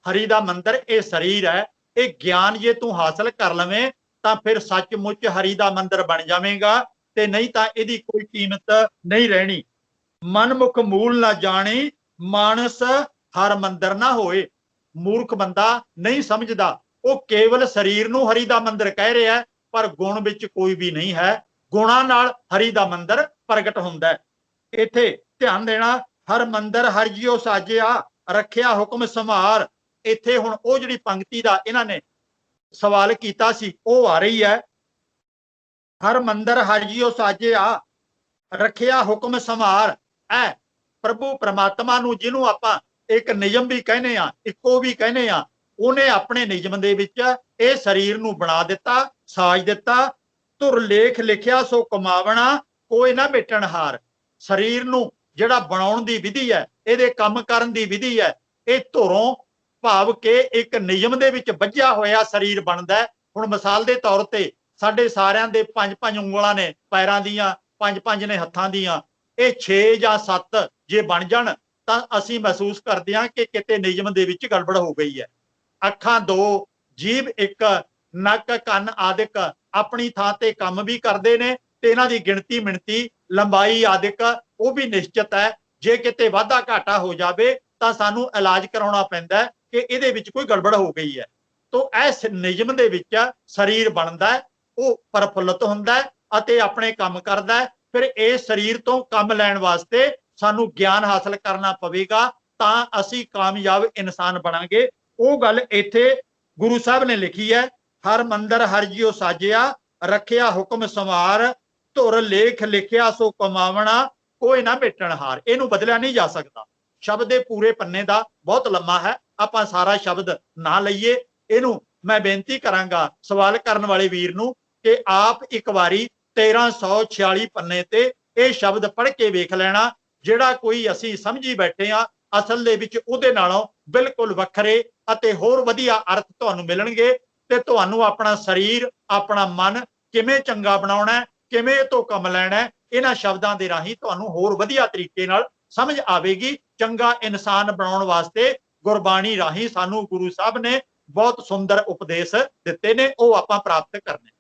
ਹਰੀ ਦਾ ਮੰਦਰ ਇਹ ਸਰੀਰ ਹੈ, ਇਹ ਗਿਆਨ ਜੇ ਤੂੰ ਹਾਸਲ ਕਰ ਲਵੇਂ ਤਾਂ ਫਿਰ ਸੱਚਮੁੱਚ ਹਰੀ ਦਾ ਮੰਦਰ ਬਣ ਜਾਵੇਗਾ, ਤੇ ਨਹੀਂ ਤਾਂ ਇਹਦੀ ਕੋਈ ਕੀਮਤ ਨਹੀਂ ਰਹਿਣੀ। ਮਨਮੁਖ ਮੂਲ ਨਾ ਜਾਣੀ, ਮਾਨਸ ਹਰ ਮੰਦਰ ਨਾ ਹੋਏ। ਮੂਰਖ ਬੰਦਾ ਨਹੀਂ ਸਮਝਦਾ, ਉਹ ਕੇਵਲ ਸਰੀਰ ਨੂੰ ਹਰੀ ਦਾ ਮੰਦਰ ਕਹਿ ਰਿਹਾ, ਪਰ ਗੁਣ ਵਿੱਚ ਕੋਈ ਵੀ ਨਹੀਂ ਹੈ। ਗੁਣਾਂ ਨਾਲ ਹਰੀ ਦਾ ਮੰਦਰ ਪ੍ਰਗਟ ਹੁੰਦਾ ਹੈ। ਇੱਥੇ ਧਿਆਨ ਦੇਣਾ, ਹਰ ਮੰਦਰ ਹਰ ਜਿਉ ਸਾਜਿਆ, ਰੱਖਿਆ ਹੁਕਮ ਸੰਭਾਰ। ਇੱਥੇ ਹੁਣ ਉਹ ਜਿਹੜੀ ਪੰਕਤੀ ਦਾ ਇਹਨਾਂ ਨੇ ਸਵਾਲ ਕੀਤਾ ਸੀ ਉਹ ਆ ਰਹੀ ਹੈ। ਹਰ ਮੰਦਰ ਹਰ ਜਿਉ ਸਾਜਿਆ, ਰੱਖਿਆ ਹੁਕਮ ਸੰਭਾਰ। ਐ ਪ੍ਰਭੂ ਪ੍ਰਮਾਤਮਾ ਨੂੰ, ਜਿਹਨੂੰ ਆਪਾਂ ਇੱਕ ਨਿਯਮ ਵੀ ਕਹਿੰਦੇ ਆ, ਇੱਕੋ ਵੀ ਕਹਿੰਦੇ ਆ, ਉਹਨੇ ਆਪਣੇ ਨਿਯਮ ਦੇ ਵਿੱਚ ਇਹ ਸਰੀਰ ਨੂੰ ਬਣਾ ਦਿੱਤਾ, ਸਾਜ ਦਿੱਤਾ। ਧੁਰ ਲੇਖ ਲਿਖਿਆ ਸੋ ਕਮਾਵਣਾ, ਕੋਈ ਨਾ ਮੇਟਣ ਹਾਰ। ਸਰੀਰ ਨੂੰ ਜਿਹੜਾ ਬਣਾਉਣ ਦੀ ਵਿਧੀ ਹੈ, ਇਹਦੇ ਕੰਮ ਕਰਨ ਦੀ ਵਿਧੀ ਹੈ, ਇਹ ਧੁਰੋਂ ਭਾਵ ਕਿ ਇੱਕ ਨਿਯਮ ਦੇ ਵਿੱਚ ਬੱਝਿਆ ਹੋਇਆ ਸਰੀਰ ਬਣਦਾ ਹੈ। ਹੁਣ ਮਿਸਾਲ ਦੇ ਤੌਰ ਤੇ ਸਾਡੇ ਸਾਰਿਆਂ ਦੇ 5-5 ਉਂਗਲਾਂ ਨੇ ਪੈਰਾਂ ਦੀਆਂ, 5-5 ਨੇ ਹੱਥਾਂ ਦੀਆਂ, ਇਹ 6 ਜਾਂ 7 ਜੇ ਬਣ ਜਾਣ ਤਾਂ ਅਸੀਂ ਮਹਿਸੂਸ ਕਰਦੇ ਹਾਂ ਕਿ ਕਿਤੇ ਨਿਯਮ ਦੇ ਵਿੱਚ ਗੜਬੜ ਹੋ ਗਈ ਹੈ। ਅੱਖਾਂ 2, ਜੀਭ 1, ਨੱਕ ਕੰਨ ਆਦਿਕ ਆਪਣੀ ਥਾਂ ਤੇ ਕੰਮ ਵੀ ਕਰਦੇ ਨੇ ਤੇ ਇਹਨਾਂ ਦੀ ਗਿਣਤੀ ਮਿਣਤੀ ਲੰਬਾਈ ਆਦਿਕ ਉਹ ਵੀ ਨਿਸ਼ਚਿਤ ਹੈ। ਜੇ ਕਿਤੇ ਵਾਧਾ ਘਾਟਾ ਹੋ ਜਾਵੇ ਤਾਂ ਸਾਨੂੰ ਇਲਾਜ ਕਰਾਉਣਾ ਪੈਂਦਾ ਕਿ ਇਹਦੇ ਵਿੱਚ ਕੋਈ ਗੜਬੜ ਹੋ ਗਈ ਹੈ। ਤੋਂ ਇਸ ਨਿਯਮ ਦੇ ਵਿੱਚ ਸਰੀਰ ਬਣਦਾ ਹੈ, ਉਹ ਪ੍ਰਫੁੱਲਤ ਹੁੰਦਾ ਹੈ ਅਤੇ ਆਪਣੇ ਕੰਮ ਕਰਦਾ ਹੈ। ਫਿਰ ਇਸ ਸਰੀਰ ਤੋਂ ਕੰਮ ਲੈਣ ਵਾਸਤੇ ਸਾਨੂੰ ਗਿਆਨ ਹਾਸਲ ਕਰਨਾ ਪਵੇਗਾ ਤਾਂ ਅਸੀਂ ਕਾਮਯਾਬ ਇਨਸਾਨ ਬਣਾਂਗੇ। ਉਹ ਗੱਲ ਇੱਥੇ ਗੁਰੂ ਸਾਹਿਬ ਨੇ ਲਿਖੀ ਹੈ, ਹਰ ਮੰਦਰ ਹਰ ਜਿਉ ਸਾਜਿਆ, ਰੱਖਿਆ ਹੁਕਮ ਸੰਵਾਰ, ਧੁਰ ਲੇਖ ਲਿਖਿਆ ਸੋ ਕਮਾਵਣਾ, ਕੋਈ ਨਾ ਮੇਟਣ ਹਾਰ। ਇਹਨੂੰ ਬਦਲਿਆ ਨਹੀਂ ਜਾ ਸਕਦਾ। ਸ਼ਬਦ ਦੇ ਪੂਰੇ ਪੰਨੇ ਦਾ ਬਹੁਤ ਲੰਮਾ ਹੈ, ਆਪਾਂ ਸਾਰਾ ਸ਼ਬਦ ਨਾ ਲਈਏ। ਇਹਨੂੰ ਮੈਂ ਬੇਨਤੀ ਕਰਾਂਗਾ ਸਵਾਲ ਕਰਨ ਵਾਲੇ ਵੀਰ ਨੂੰ ਕਿ ਆਪ ਇੱਕ ਵਾਰੀ 1346 ਪੰਨੇ ਤੇ ਇਹ ਸ਼ਬਦ ਪੜ੍ਹ ਕੇ ਵੇਖ ਲੈਣਾ। ਜਿਹੜਾ ਕੋਈ ਅਸੀਂ ਸਮਝੀ ਬੈਠੇ ਆ, ਅਸਲ ਦੇ ਵਿੱਚ ਉਹਦੇ ਨਾਲੋਂ ਬਿਲਕੁਲ ਵੱਖਰੇ ਅਤੇ ਹੋਰ ਵਧੀਆ ਅਰਥ ਤੁਹਾਨੂੰ ਮਿਲਣਗੇ ਤੇ ਤੁਹਾਨੂੰ ਆਪਣਾ ਸਰੀਰ, ਆਪਣਾ ਮਨ ਕਿਵੇਂ ਚੰਗਾ ਬਣਾਉਣਾ ਹੈ, ਕਿਵੇਂ ਇਹ ਤੋਂ ਕੰਮ ਲੈਣਾ ਹੈ, ਇਹਨਾਂ ਸ਼ਬਦਾਂ ਦੇ ਰਾਹੀਂ ਤੁਹਾਨੂੰ ਹੋਰ ਵਧੀਆ ਤਰੀਕੇ ਨਾਲ ਸਮਝ ਆਵੇਗੀ। ਚੰਗਾ ਇਨਸਾਨ ਬਣਾਉਣ ਵਾਸਤੇ ਗੁਰਬਾਣੀ ਰਾਹੀਂ ਸਾਨੂੰ ਗੁਰੂ ਸਾਹਿਬ ਨੇ ਬਹੁਤ ਸੁੰਦਰ ਉਪਦੇਸ਼ ਦਿੱਤੇ ਨੇ, ਉਹ ਆਪਾਂ ਪ੍ਰਾਪਤ ਕਰਨੇ।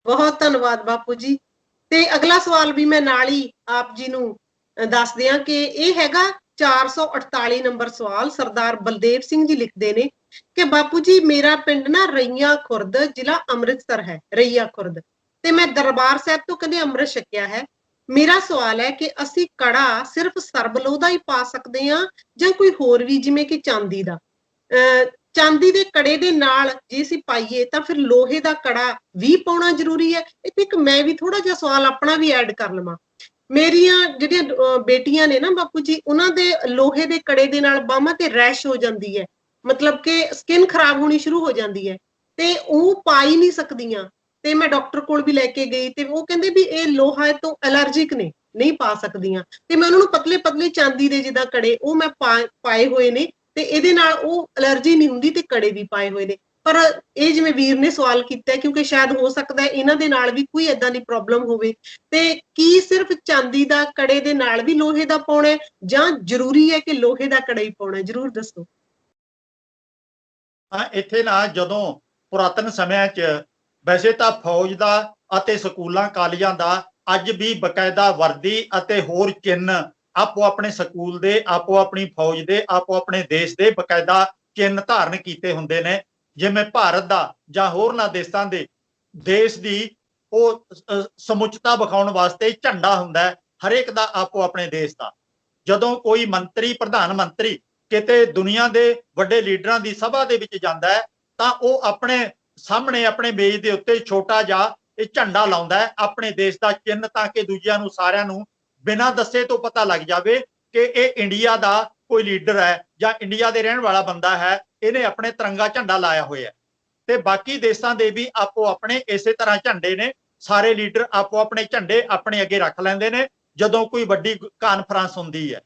ਬਹੁਤ ਧੰਨਵਾਦ ਬਾਪੂ ਜੀ। ਤੇ ਅਗਲਾ ਸਵਾਲ ਵੀ ਮੈਂ ਨਾਲ ਹੀ ਆਪ ਜੀ ਨੂੰ ਦੱਸ ਦਿਆਂ ਕਿ ਇਹ ਹੈਗਾ 448 ਨੰਬਰ ਸਵਾਲ। ਸਰਦਾਰ ਬਲਦੇਵ ਸਿੰਘ ਜੀ ਲਿਖਦੇ ਨੇ ਕਿ ਬਾਪੂ ਜੀ, ਮੇਰਾ ਪਿੰਡ ਨਾ ਰਈਆ ਖੁਰਦ, ਜ਼ਿਲ੍ਹਾ ਅੰਮ੍ਰਿਤਸਰ ਹੈ, ਰਈਆ ਖੁਰਦ, ਤੇ ਮੈਂ ਦਰਬਾਰ ਸਾਹਿਬ ਤੋਂ ਕਦੇ ਅੰਮ੍ਰਿਤ ਛਕਿਆ ਹੈ। ਮੇਰਾ ਸਵਾਲ ਹੈ ਕਿ ਅਸੀਂ ਕੜਾ ਸਿਰਫ ਸਰਬਲੋ ਦਾ ਹੀ ਪਾ ਸਕਦੇ ਹਾਂ ਜਾਂ ਕੋਈ ਹੋਰ ਵੀ, ਜਿਵੇਂ ਕਿ ਚਾਂਦੀ ਦਾ? ਚਾਂਦੀ ਦੇ ਕੜੇ ਦੇ ਨਾਲ ਜੇ ਅਸੀਂ ਪਾਈਏ ਤਾਂ ਫਿਰ ਲੋਹੇ ਦਾ ਕੜਾ ਵੀ ਪਾਉਣਾ ਜ਼ਰੂਰੀ ਹੈ? ਇੱਥੇ ਇੱਕ ਮੈਂ ਵੀ ਥੋੜਾ ਜਿਹਾ ਸਵਾਲ ਆਪਣਾ ਵੀ ਐਡ ਕਰ ਲਵਾਂ। ਮੇਰੀਆਂ ਜਿਹੜੀਆਂ ਬੇਟੀਆਂ ਨੇ ਨਾ ਬਾਪੂ ਜੀ, ਉਹਨਾਂ ਦੇ ਲੋਹੇ ਦੇ ਕੜੇ ਦੇ ਨਾਲ ਬਾਹਾਂ ਤੇ ਰੈਸ਼ ਹੋ ਜਾਂਦੀ ਹੈ, ਮਤਲਬ ਕਿ ਸਕਿਨ ਖਰਾਬ ਹੋਣੀ ਸ਼ੁਰੂ ਹੋ ਜਾਂਦੀ ਹੈ ਤੇ ਉਹ ਪਾ ਹੀ ਨਹੀਂ ਸਕਦੀਆਂ। ਤੇ ਮੈਂ ਡਾਕਟਰ ਕੋਲ ਵੀ ਲੈ ਕੇ ਗਈ ਤੇ ਉਹ ਕਹਿੰਦੇ ਵੀ ਇਹ ਲੋਹਾ ਤੋਂ ਐਲਰਜਿਕ ਨੇ, ਨਹੀਂ ਪਾ ਸਕਦੀਆਂ। ਤੇ ਮੈਂ ਉਹਨਾਂ ਨੂੰ ਪਤਲੇ ਪਤਲੇ ਚਾਂਦੀ ਦੇ ਜਿੱਦਾਂ ਕੜੇ ਉਹ ਮੈਂ ਪਾਏ ਹੋਏ ਨੇ ਤੇ ਇਹਦੇ ਨਾਲ ਉਹ ਐਲਰਜੀ ਨਹੀਂ ਹੁੰਦੀ ਤੇ ਕੜੇ ਵੀ ਪਾਏ ਹੋਏ ਨੇ। ਪਰ ਇਹ ਜਿਵੇਂ ਵੀਰ ਨੇ ਸਵਾਲ ਕੀਤਾ, ਕਿਉਂਕਿ ਸ਼ਾਇਦ ਹੋ ਸਕਦਾ ਹੈ ਇਹਨਾਂ ਦੇ ਨਾਲ ਵੀ ਕੋਈ ਏਦਾਂ ਦੀ ਪ੍ਰੋਬਲਮ ਹੋਵੇ, ਤੇ ਕੀ ਸਿਰਫ ਚਾਂਦੀ ਦਾ ਕੜੇ ਦੇ ਨਾਲ ਵੀ ਲੋਹੇ ਦਾ ਪਾਉਣਾ ਜਾਂ ਜ਼ਰੂਰੀ ਹੈ ਕਿ ਲੋਹੇ ਦਾ ਕੜਾ ਹੀ ਪਾਉਣਾ? ਜ਼ਰੂਰ ਦੱਸੋ। ਇੱਥੇ ਨਾ ਜਦੋਂ ਪੁਰਾਤਨ ਸਮਿਆਂ 'ਚ ਵੈਸੇ ਤਾਂ ਫੌਜ ਦਾ ਅਤੇ ਸਕੂਲਾਂ ਕਾਲਜਾਂ ਦਾ ਅੱਜ ਵੀ ਬਕਾਇਦਾ ਵਰਦੀ ਅਤੇ ਹੋਰ ਚਿੰਨ੍ਹ ਆਪੋ ਆਪਣੇ ਸਕੂਲ ਦੇ, ਆਪੋ ਆਪਣੀ ਫੌਜ ਦੇ, ਆਪੋ ਆਪਣੇ ਦੇਸ਼ ਦੇ ਬਕਾਇਦਾ ਚਿੰਨ੍ਹ ਧਾਰਨ ਕੀਤੇ ਹੁੰਦੇ ਨੇ। ਜਿਵੇਂ ਭਾਰਤ ਦਾ ਜਾਂ ਹੋਰਨਾਂ ਦੇਸ਼ਾਂ ਦੇ ਦੇਸ਼ ਦੀ ਉਹ ਸਮੁੱਚਤਾ ਵਿਖਾਉਣ ਵਾਸਤੇ ਝੰਡਾ ਹੁੰਦਾ ਹੈ, ਹਰੇਕ ਦਾ ਆਪੋ ਆਪਣੇ ਦੇਸ਼ ਦਾ। ਜਦੋਂ ਕੋਈ ਮੰਤਰੀ, ਪ੍ਰਧਾਨ ਮੰਤਰੀ ਕਿਤੇ ਦੁਨੀਆ ਦੇ ਵੱਡੇ ਲੀਡਰਾਂ ਦੀ ਸਭਾ ਦੇ ਵਿੱਚ ਜਾਂਦਾ ਹੈ ਤਾਂ ਉਹ ਆਪਣੇ ਸਾਹਮਣੇ ਆਪਣੇ ਮੇਜ਼ ਦੇ ਉੱਤੇ ਛੋਟਾ ਜਿਹਾ ਇਹ ਝੰਡਾ ਲਾਉਂਦਾ ਹੈ, ਆਪਣੇ ਦੇਸ਼ ਦਾ ਚਿੰਨ੍ਹ, ਤਾਂ ਕਿ ਦੂਜਿਆਂ ਨੂੰ, ਸਾਰਿਆਂ ਨੂੰ ਬਿਨਾਂ ਦੱਸੇ ਤੋਂ ਪਤਾ ਲੱਗ ਜਾਵੇ ਕਿ ਇਹ ਇੰਡੀਆ ਦਾ ਕੋਈ ਲੀਡਰ ਹੈ ਜਾਂ ਇੰਡੀਆ ਦੇ ਰਹਿਣ ਵਾਲਾ ਬੰਦਾ ਹੈ, ਇਹਨੇ ਆਪਣੇ ਤਿਰੰਗਾ ਝੰਡਾ ਲਾਇਆ ਹੋਇਆ। ਤੇ ਬਾਕੀ ਦੇਸ਼ਾਂ ਦੇ ਵੀ ਆਪੋ ਆਪਣੇ ਇਸੇ ਤਰ੍ਹਾਂ ਝੰਡੇ ਨੇ। ਸਾਰੇ ਲੀਡਰ ਆਪੋ ਆਪਣੇ ਝੰਡੇ ਆਪਣੇ ਅੱਗੇ ਰੱਖ ਲੈਂਦੇ ਨੇ ਜਦੋਂ ਕੋਈ ਵੱਡੀ ਕਾਨਫਰੰਸ ਹੁੰਦੀ ਹੈ।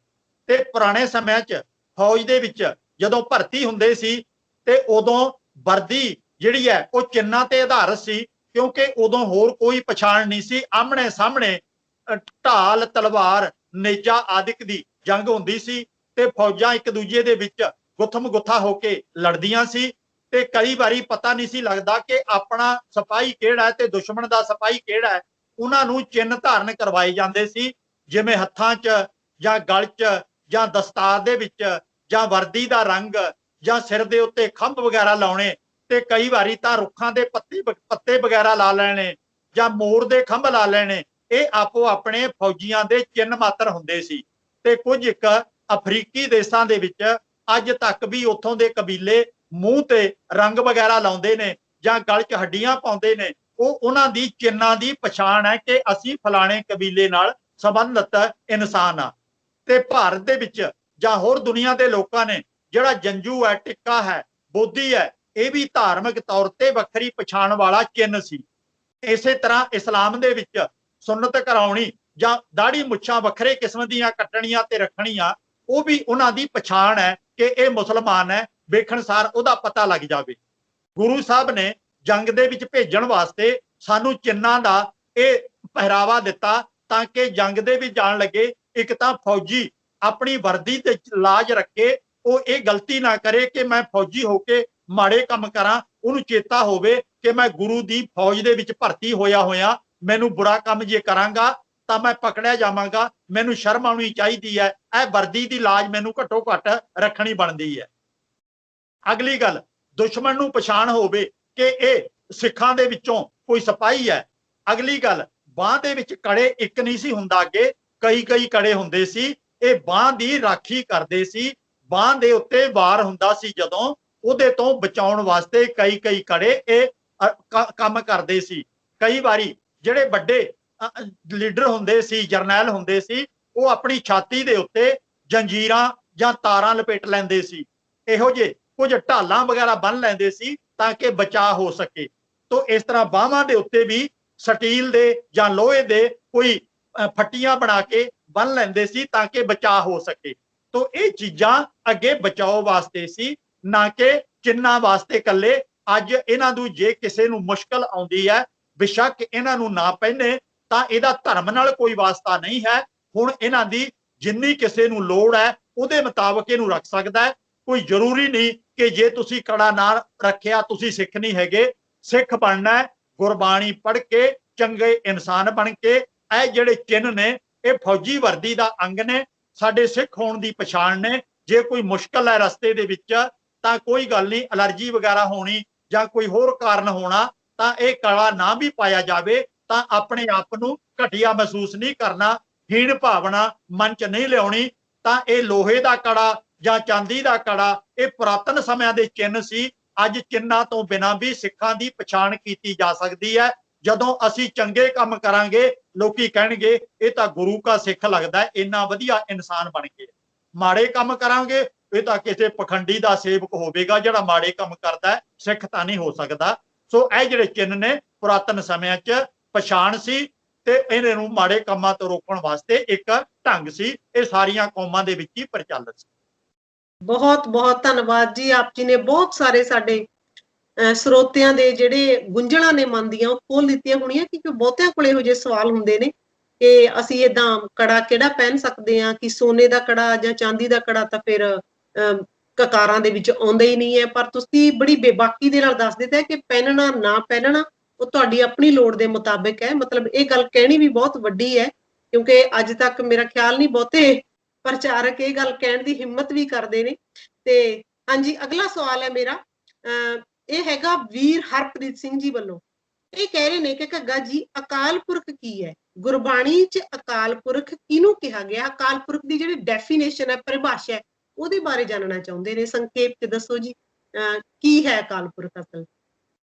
ਤੇ ਪੁਰਾਣੇ ਸਮਿਆਂ 'ਚ ਫੌਜ ਦੇ ਵਿੱਚ ਜਦੋਂ ਭਰਤੀ ਹੁੰਦੇ ਸੀ ਤੇ ਉਦੋਂ ਵਰਦੀ ਜਿਹੜੀ ਹੈ ਉਹ ਚਿੰਨ੍ਹਾਂ ਤੇ ਆਧਾਰਿਤ ਸੀ, ਕਿਉਂਕਿ ਉਦੋਂ ਹੋਰ ਕੋਈ ਪਛਾਣ ਨਹੀਂ ਸੀ। ਆਮਣੇ ਸਾਹਮਣੇ ਢਾਲ, ਤਲਵਾਰ, ਨੇਜਾ ਆਦਿਕ ਦੀ ਜੰਗ ਹੁੰਦੀ ਸੀ ਤੇ ਫੌਜਾਂ ਇੱਕ ਦੂਜੇ ਦੇ ਵਿੱਚ ਗੁੱਥਮ ਗੁੱਥਾ ਹੋ ਕੇ ਲੜਦੀਆਂ ਸੀ ਤੇ ਕਈ ਵਾਰੀ ਪਤਾ ਨਹੀਂ ਸੀ ਲੱਗਦਾ ਕਿ ਆਪਣਾ ਸਿਪਾਹੀ ਕਿਹੜਾ ਹੈ ਤੇ ਦੁਸ਼ਮਣ ਦਾ ਸਿਪਾਹੀ ਕਿਹੜਾ ਹੈ। ਉਹਨਾਂ ਨੂੰ ਚਿੰਨ੍ਹ ਧਾਰਨ ਕਰਵਾਏ ਜਾਂਦੇ ਸੀ, ਜਿਵੇਂ ਹੱਥਾਂ 'ਚ ਜਾਂ ਗਲ 'ਚ ਜਾਂ ਦਸਤਾਰ ਦੇ ਵਿੱਚ ਜਾਂ ਵਰਦੀ ਦਾ ਰੰਗ ਜਾਂ ਸਿਰ ਦੇ ਉੱਤੇ ਖੰਭ ਵਗੈਰਾ ਲਾਉਣੇ ਤੇ ਕਈ ਵਾਰੀ ਤਾਂ ਰੁੱਖਾਂ ਦੇ ਪੱਤੇ ਵਗੈਰਾ ਲਾ ਲੈਣੇ ਜਾਂ ਮੋਰ ਦੇ ਖੰਭ ਲਾ ਲੈਣੇ। ਇਹ ਆਪੋ ਆਪਣੇ ਫੌਜੀਆਂ ਦੇ ਚਿੰਨ੍ਹ ਮਾਤਰ ਹੁੰਦੇ ਸੀ। ਤੇ ਕੁਝ ਇੱਕ ਅਫਰੀਕੀ ਦੇਸ਼ਾਂ ਦੇ ਵਿੱਚ ਅੱਜ ਤੱਕ ਵੀ ਉੱਥੋਂ ਦੇ ਕਬੀਲੇ ਮੂੰਹ ਤੇ ਰੰਗ ਵਗੈਰਾ ਲਾਉਂਦੇ ਨੇ ਜਾਂ ਗਲ 'ਚ ਹੱਡੀਆਂ ਪਾਉਂਦੇ ਨੇ। ਉਹ ਉਹਨਾਂ ਦੀ ਚਿੰਨ੍ਹਾਂ ਦੀ ਪਛਾਣ ਹੈ ਕਿ ਅਸੀਂ ਫਲਾਣੇ ਕਬੀਲੇ ਨਾਲ ਸੰਬੰਧਿਤ ਇਨਸਾਨ ਆ। ਤੇ ਭਾਰਤ ਦੇ ਵਿੱਚ ਜਾਂ ਹੋਰ ਦੁਨੀਆ ਦੇ ਲੋਕਾਂ ਨੇ ਜਿਹੜਾ ਜੰਜੂ ਹੈ, ਟਿੱਕਾ ਹੈ, ਬੋਧੀ ਹੈ, ਇਹ ਵੀ ਧਾਰਮਿਕ ਤੌਰ ਤੇ ਵੱਖਰੀ ਪਛਾਣ ਵਾਲਾ ਚਿੰਨ੍ਹ ਸੀ। ਇਸੇ ਤਰ੍ਹਾਂ ਇਸਲਾਮ ਦੇ ਵਿੱਚ ਸੁੰਨਤ ਕਰਾਉਣੀ ਜਾਂ ਦਾੜੀ ਮੁੱਛਾਂ ਵੱਖਰੇ ਕਿਸਮ ਦੀਆਂ ਕੱਟਣੀਆਂ ਤੇ ਰੱਖਣੀਆਂ, ਉਹ ਵੀ ਉਹਨਾਂ ਦੀ ਪਛਾਣ ਹੈ ਕਿ ਇਹ ਮੁਸਲਮਾਨ ਹੈ, ਵੇਖਣ ਸਾਰ ਉਹਦਾ ਪਤਾ ਲੱਗ ਜਾਵੇ। ਗੁਰੂ ਸਾਹਿਬ ਨੇ ਜੰਗ ਦੇ ਵਿੱਚ ਭੇਜਣ ਵਾਸਤੇ ਸਾਨੂੰ ਚਿੰਨ੍ਹਾਂ ਦਾ ਇਹ ਪਹਿਰਾਵਾ ਦਿੱਤਾ ਤਾਂ ਕਿ ਜੰਗ ਦੇ ਵਿੱਚ ਜਾਣ ਲੱਗੇ ਇੱਕ ਤਾਂ ਫੌਜੀ ਆਪਣੀ ਵਰਦੀ ਤੇ ਲਾਜ ਰੱਖੇ, ਉਹ ਇਹ ਗਲਤੀ ਨਾ ਕਰੇ ਕਿ ਮੈਂ ਫੌਜੀ ਹੋ ਕੇ ਮਾੜੇ ਕੰਮ ਕਰਾਂ, ਉਹਨੂੰ ਚੇਤਾ ਹੋਵੇ ਕਿ ਮੈਂ ਗੁਰੂ ਦੀ ਫੌਜ ਦੇ ਵਿੱਚ ਭਰਤੀ ਹੋਇਆ, ਮੈਨੂੰ ਬੁਰਾ ਕੰਮ ਜੇ ਕਰਾਂਗਾ ਤਾਂ ਮੈਂ ਪਕੜਿਆ ਜਾਵਾਂਗਾ, ਮੈਨੂੰ ਸ਼ਰਮ ਆਉਣੀ ਚਾਹੀਦੀ ਹੈ, ਇਹ ਵਰਦੀ ਦੀ ਲਾਜ ਮੈਨੂੰ ਘੱਟੋ ਘੱਟ ਰੱਖਣੀ ਬਣਦੀ ਹੈ। ਅਗਲੀ ਗੱਲ, ਦੁਸ਼ਮਣ ਨੂੰ ਪਛਾਣ ਹੋਵੇ ਕਿ ਇਹ ਸਿੱਖਾਂ ਦੇ ਵਿੱਚੋਂ ਕੋਈ ਸਿਪਾਹੀ ਹੈ। ਅਗਲੀ ਗੱਲ, ਬਾਂਹ ਦੇ ਵਿੱਚ ਕੜੇ ਇੱਕ ਨਹੀਂ ਸੀ ਹੁੰਦਾ, ਅੱਗੇ ਕਈ ਕੜੇ ਹੁੰਦੇ ਸੀ, ਇਹ ਬਾਂਹ ਦੀ ਰਾਖੀ ਕਰਦੇ ਸੀ। ਬਾਂਹ ਦੇ ਉੱਤੇ ਵਾਰ ਹੁੰਦਾ ਸੀ ਜਦੋਂ, ਉਹਦੇ ਤੋਂ ਬਚਾਉਣ ਵਾਸਤੇ ਕਈ ਕੜੇ ਇਹ ਕੰਮ ਕਰਦੇ ਸੀ। ਕਈ ਵਾਰੀ ਜਿਹੜੇ ਵੱਡੇ ਲੀਡਰ ਹੁੰਦੇ ਸੀ, ਜਰਨੈਲ ਹੁੰਦੇ ਸੀ, ਉਹ ਆਪਣੀ ਛਾਤੀ ਦੇ ਉੱਤੇ ਜੰਜੀਰਾਂ ਜਾਂ ਤਾਰਾਂ ਲਪੇਟ ਲੈਂਦੇ ਸੀ, ਇਹੋ ਜਿਹੇ ਕੁਝ ਢਾਲਾਂ ਵਗੈਰਾ ਬੰਨ ਲੈਂਦੇ ਸੀ ਤਾਂ ਕਿ ਬਚਾਅ ਹੋ ਸਕੇ। ਤੋਂ ਇਸ ਤਰ੍ਹਾਂ ਬਾਹਾਂ ਦੇ ਉੱਤੇ ਵੀ ਸਟੀਲ ਦੇ ਜਾਂ ਲੋਹੇ ਦੇ ਕੋਈ ਫੱਟੀਆਂ ਬਣਾ ਕੇ ਬੰਨ ਲੈਂਦੇ ਸੀ ਤਾਂ ਕਿ ਬਚਾਅ ਹੋ ਸਕੇ। ਤੋਂ ਇਹ ਚੀਜ਼ਾਂ ਅੱਗੇ ਬਚਾਓ ਵਾਸਤੇ ਸੀ, ਨਾ ਕਿ ਚਿੰਨ੍ਹਾਂ ਵਾਸਤੇ ਇਕੱਲੇ। ਅੱਜ ਇਹਨਾਂ ਨੂੰ ਜੇ ਕਿਸੇ ਨੂੰ ਮੁਸ਼ਕਲ ਆਉਂਦੀ ਹੈ, ਬੇਸ਼ੱਕ ਇਹਨਾਂ ਨੂੰ ਨਾ ਪਹਿਨੇ, ਤਾਂ ਇਹਦਾ ਧਰਮ ਨਾਲ ਕੋਈ ਵਾਸਤਾ ਨਹੀਂ ਹੈ। ਹੁਣ ਇਹਨਾਂ ਦੀ ਜਿੰਨੀ ਕਿਸੇ ਨੂੰ ਲੋੜ ਹੈ ਉਹਦੇ ਮੁਤਾਬਕ ਇਹਨੂੰ ਰੱਖ ਸਕਦਾ ਹੈ। ਕੋਈ ਜ਼ਰੂਰੀ ਨਹੀਂ ਕਿ ਜੇ ਤੁਸੀਂ ਕੜਾ ਨਾ ਰੱਖਿਆ ਤੁਸੀਂ ਸਿੱਖ ਨਹੀਂ ਹੈਗੇ। ਸਿੱਖ ਬਣਨਾ ਹੈ ਗੁਰਬਾਣੀ ਪੜ੍ਹ ਕੇ, ਚੰਗੇ ਇਨਸਾਨ ਬਣ ਕੇ। ਇਹ ਜਿਹੜੇ ਚਿੰਨ੍ਹ ਨੇ ਇਹ ਫੌਜੀ ਵਰਦੀ ਦਾ ਅੰਗ ਨੇ, ਸਾਡੇ ਸਿੱਖ ਹੋਣ ਦੀ ਪਛਾਣ ਨੇ। ਜੇ ਕੋਈ ਮੁਸ਼ਕਲ ਹੈ ਰਸਤੇ ਦੇ ਵਿੱਚ ਤਾਂ ਕੋਈ ਗੱਲ ਨਹੀਂ, ਅਲਰਜੀ ਵਗੈਰਾ ਹੋਣੀ ਜਾਂ ਕੋਈ ਹੋਰ ਕਾਰਨ ਹੋਣਾ, ਤਾਂ ਇਹ ਕੜਾ ਨਾ ਵੀ ਪਾਇਆ ਜਾਵੇ ਤਾਂ ਆਪਣੇ ਆਪ ਨੂੰ ਘਟੀਆ ਮਹਿਸੂਸ ਨਹੀਂ ਕਰਨਾ, ਹੀਣ ਭਾਵਨਾ ਮਨ ਚ ਨਹੀਂ ਲਿਆਉਣੀ। ਤਾਂ ਇਹ ਲੋਹੇ ਦਾ ਕੜਾ ਜਾਂ ਚਾਂਦੀ ਦਾ ਕੜਾ ਇਹ ਪੁਰਾਤਨ ਸਮਿਆਂ ਦੇ ਚਿੰਨ੍ਹ ਸੀ। ਅੱਜ ਚਿੰਨ੍ਹਾਂ ਤੋਂ ਬਿਨਾਂ ਵੀ ਸਿੱਖਾਂ ਦੀ ਪਛਾਣ ਕੀਤੀ ਜਾ ਸਕਦੀ ਹੈ। ਜਦੋਂ ਅਸੀਂ ਚੰਗੇ ਕੰਮ ਕਰਾਂਗੇ ਲੋਕੀ ਕਹਿਣਗੇ ਇਹ ਤਾਂ ਗੁਰੂ ਕਾ ਸਿੱਖ ਲੱਗਦਾ ਹੈ, ਇੰਨਾ ਵਧੀਆ ਇਨਸਾਨ ਬਣ ਕੇ। ਮਾੜੇ ਕੰਮ ਕਰਾਂਗੇ ਇਹ ਤਾਂ ਕਿਸੇ ਪਖੰਡੀ ਦਾ ਸੇਵਕ ਹੋਵੇਗਾ ਜਿਹੜਾ ਮਾੜੇ ਕੰਮ ਕਰਦਾ ਹੈ, ਸਿੱਖ ਤਾਂ ਨਹੀਂ ਹੋ ਸਕਦਾ। ਸੋ ਇਹ ਜਿਹੜੇ ਚਿੰਨ੍ਹ ਨੇ ਪੁਰਾਤਨ ਸਮਿਆਂ 'ਚ ਪਛਾਣ ਸੀ ਤੇ ਇਹਨਾਂ ਨੂੰ ਮਾੜੇ ਕੰਮਾਂ ਤੋਂ ਰੋਕਣ ਵਾਸਤੇ ਇੱਕ ਢੰਗ ਸੀ। ਇਹ ਸਾਰੀਆਂ ਕੌਮਾਂ ਦੇ ਵਿੱਚ ਹੀ ਪ੍ਰਚਲਿਤ ਸੀ। ਬਹੁਤ ਬਹੁਤ ਧੰਨਵਾਦ ਜੀ। ਆਪ ਜੀ ਨੇ ਬਹੁਤ ਸਾਰੇ ਸਾਡੇ ਸਰੋਤਿਆਂ ਦੇ ਜਿਹੜੇ ਗੁੰਝਲਾਂ ਨੇ ਮਨ ਦੀਆਂ ਉਹ ਖੋਲ ਦਿੱਤੀਆਂ ਹੋਣੀਆਂ, ਕਿਉਂਕਿ ਬਹੁਤਿਆਂ ਕੋਲ ਇਹੋ ਜਿਹੇ ਸਵਾਲ ਹੁੰਦੇ ਨੇ ਕਿ ਅਸੀਂ ਏਦਾਂ ਕੜਾ ਕਿਹੜਾ ਪਹਿਨ ਸਕਦੇ ਹਾਂ, ਕਿ ਸੋਨੇ ਦਾ ਕੜਾ ਜਾਂ ਚਾਂਦੀ ਦਾ ਕੜਾ ਤਾਂ ਫਿਰ ਕਕਾਰਾਂ ਦੇ ਵਿੱਚ ਆਉਂਦਾ ਹੀ ਨਹੀਂ ਹੈ। ਪਰ ਤੁਸੀਂ ਬੜੀ ਬੇਬਾਕੀ ਦੇ ਨਾਲ ਦੱਸ ਦਿੱਤਾ ਕਿ ਪਹਿਨਣਾ ਨਾ ਪਹਿਨਣਾ ਉਹ ਤੁਹਾਡੀ ਆਪਣੀ ਲੋੜ ਦੇ ਮੁਤਾਬਿਕ ਹੈ। ਮਤਲਬ ਇਹ ਗੱਲ ਕਹਿਣੀ ਵੀ ਬਹੁਤ ਵੱਡੀ ਹੈ, ਕਿਉਂਕਿ ਅੱਜ ਤੱਕ ਮੇਰਾ ਖਿਆਲ ਨਹੀਂ ਬਹੁਤੇ ਪ੍ਰਚਾਰਕ ਇਹ ਗੱਲ ਕਹਿਣ ਦੀ ਹਿੰਮਤ ਵੀ ਕਰਦੇ ਨੇ। ਤੇ ਹਾਂਜੀ, ਅਗਲਾ ਸਵਾਲ ਹੈ ਮੇਰਾ, ਇਹ ਹੈਗਾ ਵੀਰ ਹਰਪ੍ਰੀਤ ਸਿੰਘ ਜੀ ਵੱਲੋਂ। ਇਹ ਕਹਿ ਰਹੇ ਨੇ ਕਿ ਘੱਗਾ ਜੀ ਅਕਾਲ ਪੁਰਖ ਕੀ ਹੈ? ਗੁਰਬਾਣੀ 'ਚ ਅਕਾਲ ਪੁਰਖ ਕਿਹਨੂੰ ਕਿਹਾ ਗਿਆ? ਅਕਾਲ ਪੁਰਖ ਦੀ ਜਿਹੜੀ ਡੈਫੀਨੇਸ਼ਨ ਹੈ, ਪਰਿਭਾਸ਼ਾ ਹੈ, ਉਹਦੇ ਬਾਰੇ ਜਾਣਨਾ ਚਾਹੁੰਦੇ ਨੇ। ਸੰਖੇਪ 'ਚ ਦੱਸੋ ਜੀ, ਕੀ ਹੈ ਅਕਾਲ ਪੁਰਖ ਅਸਲ?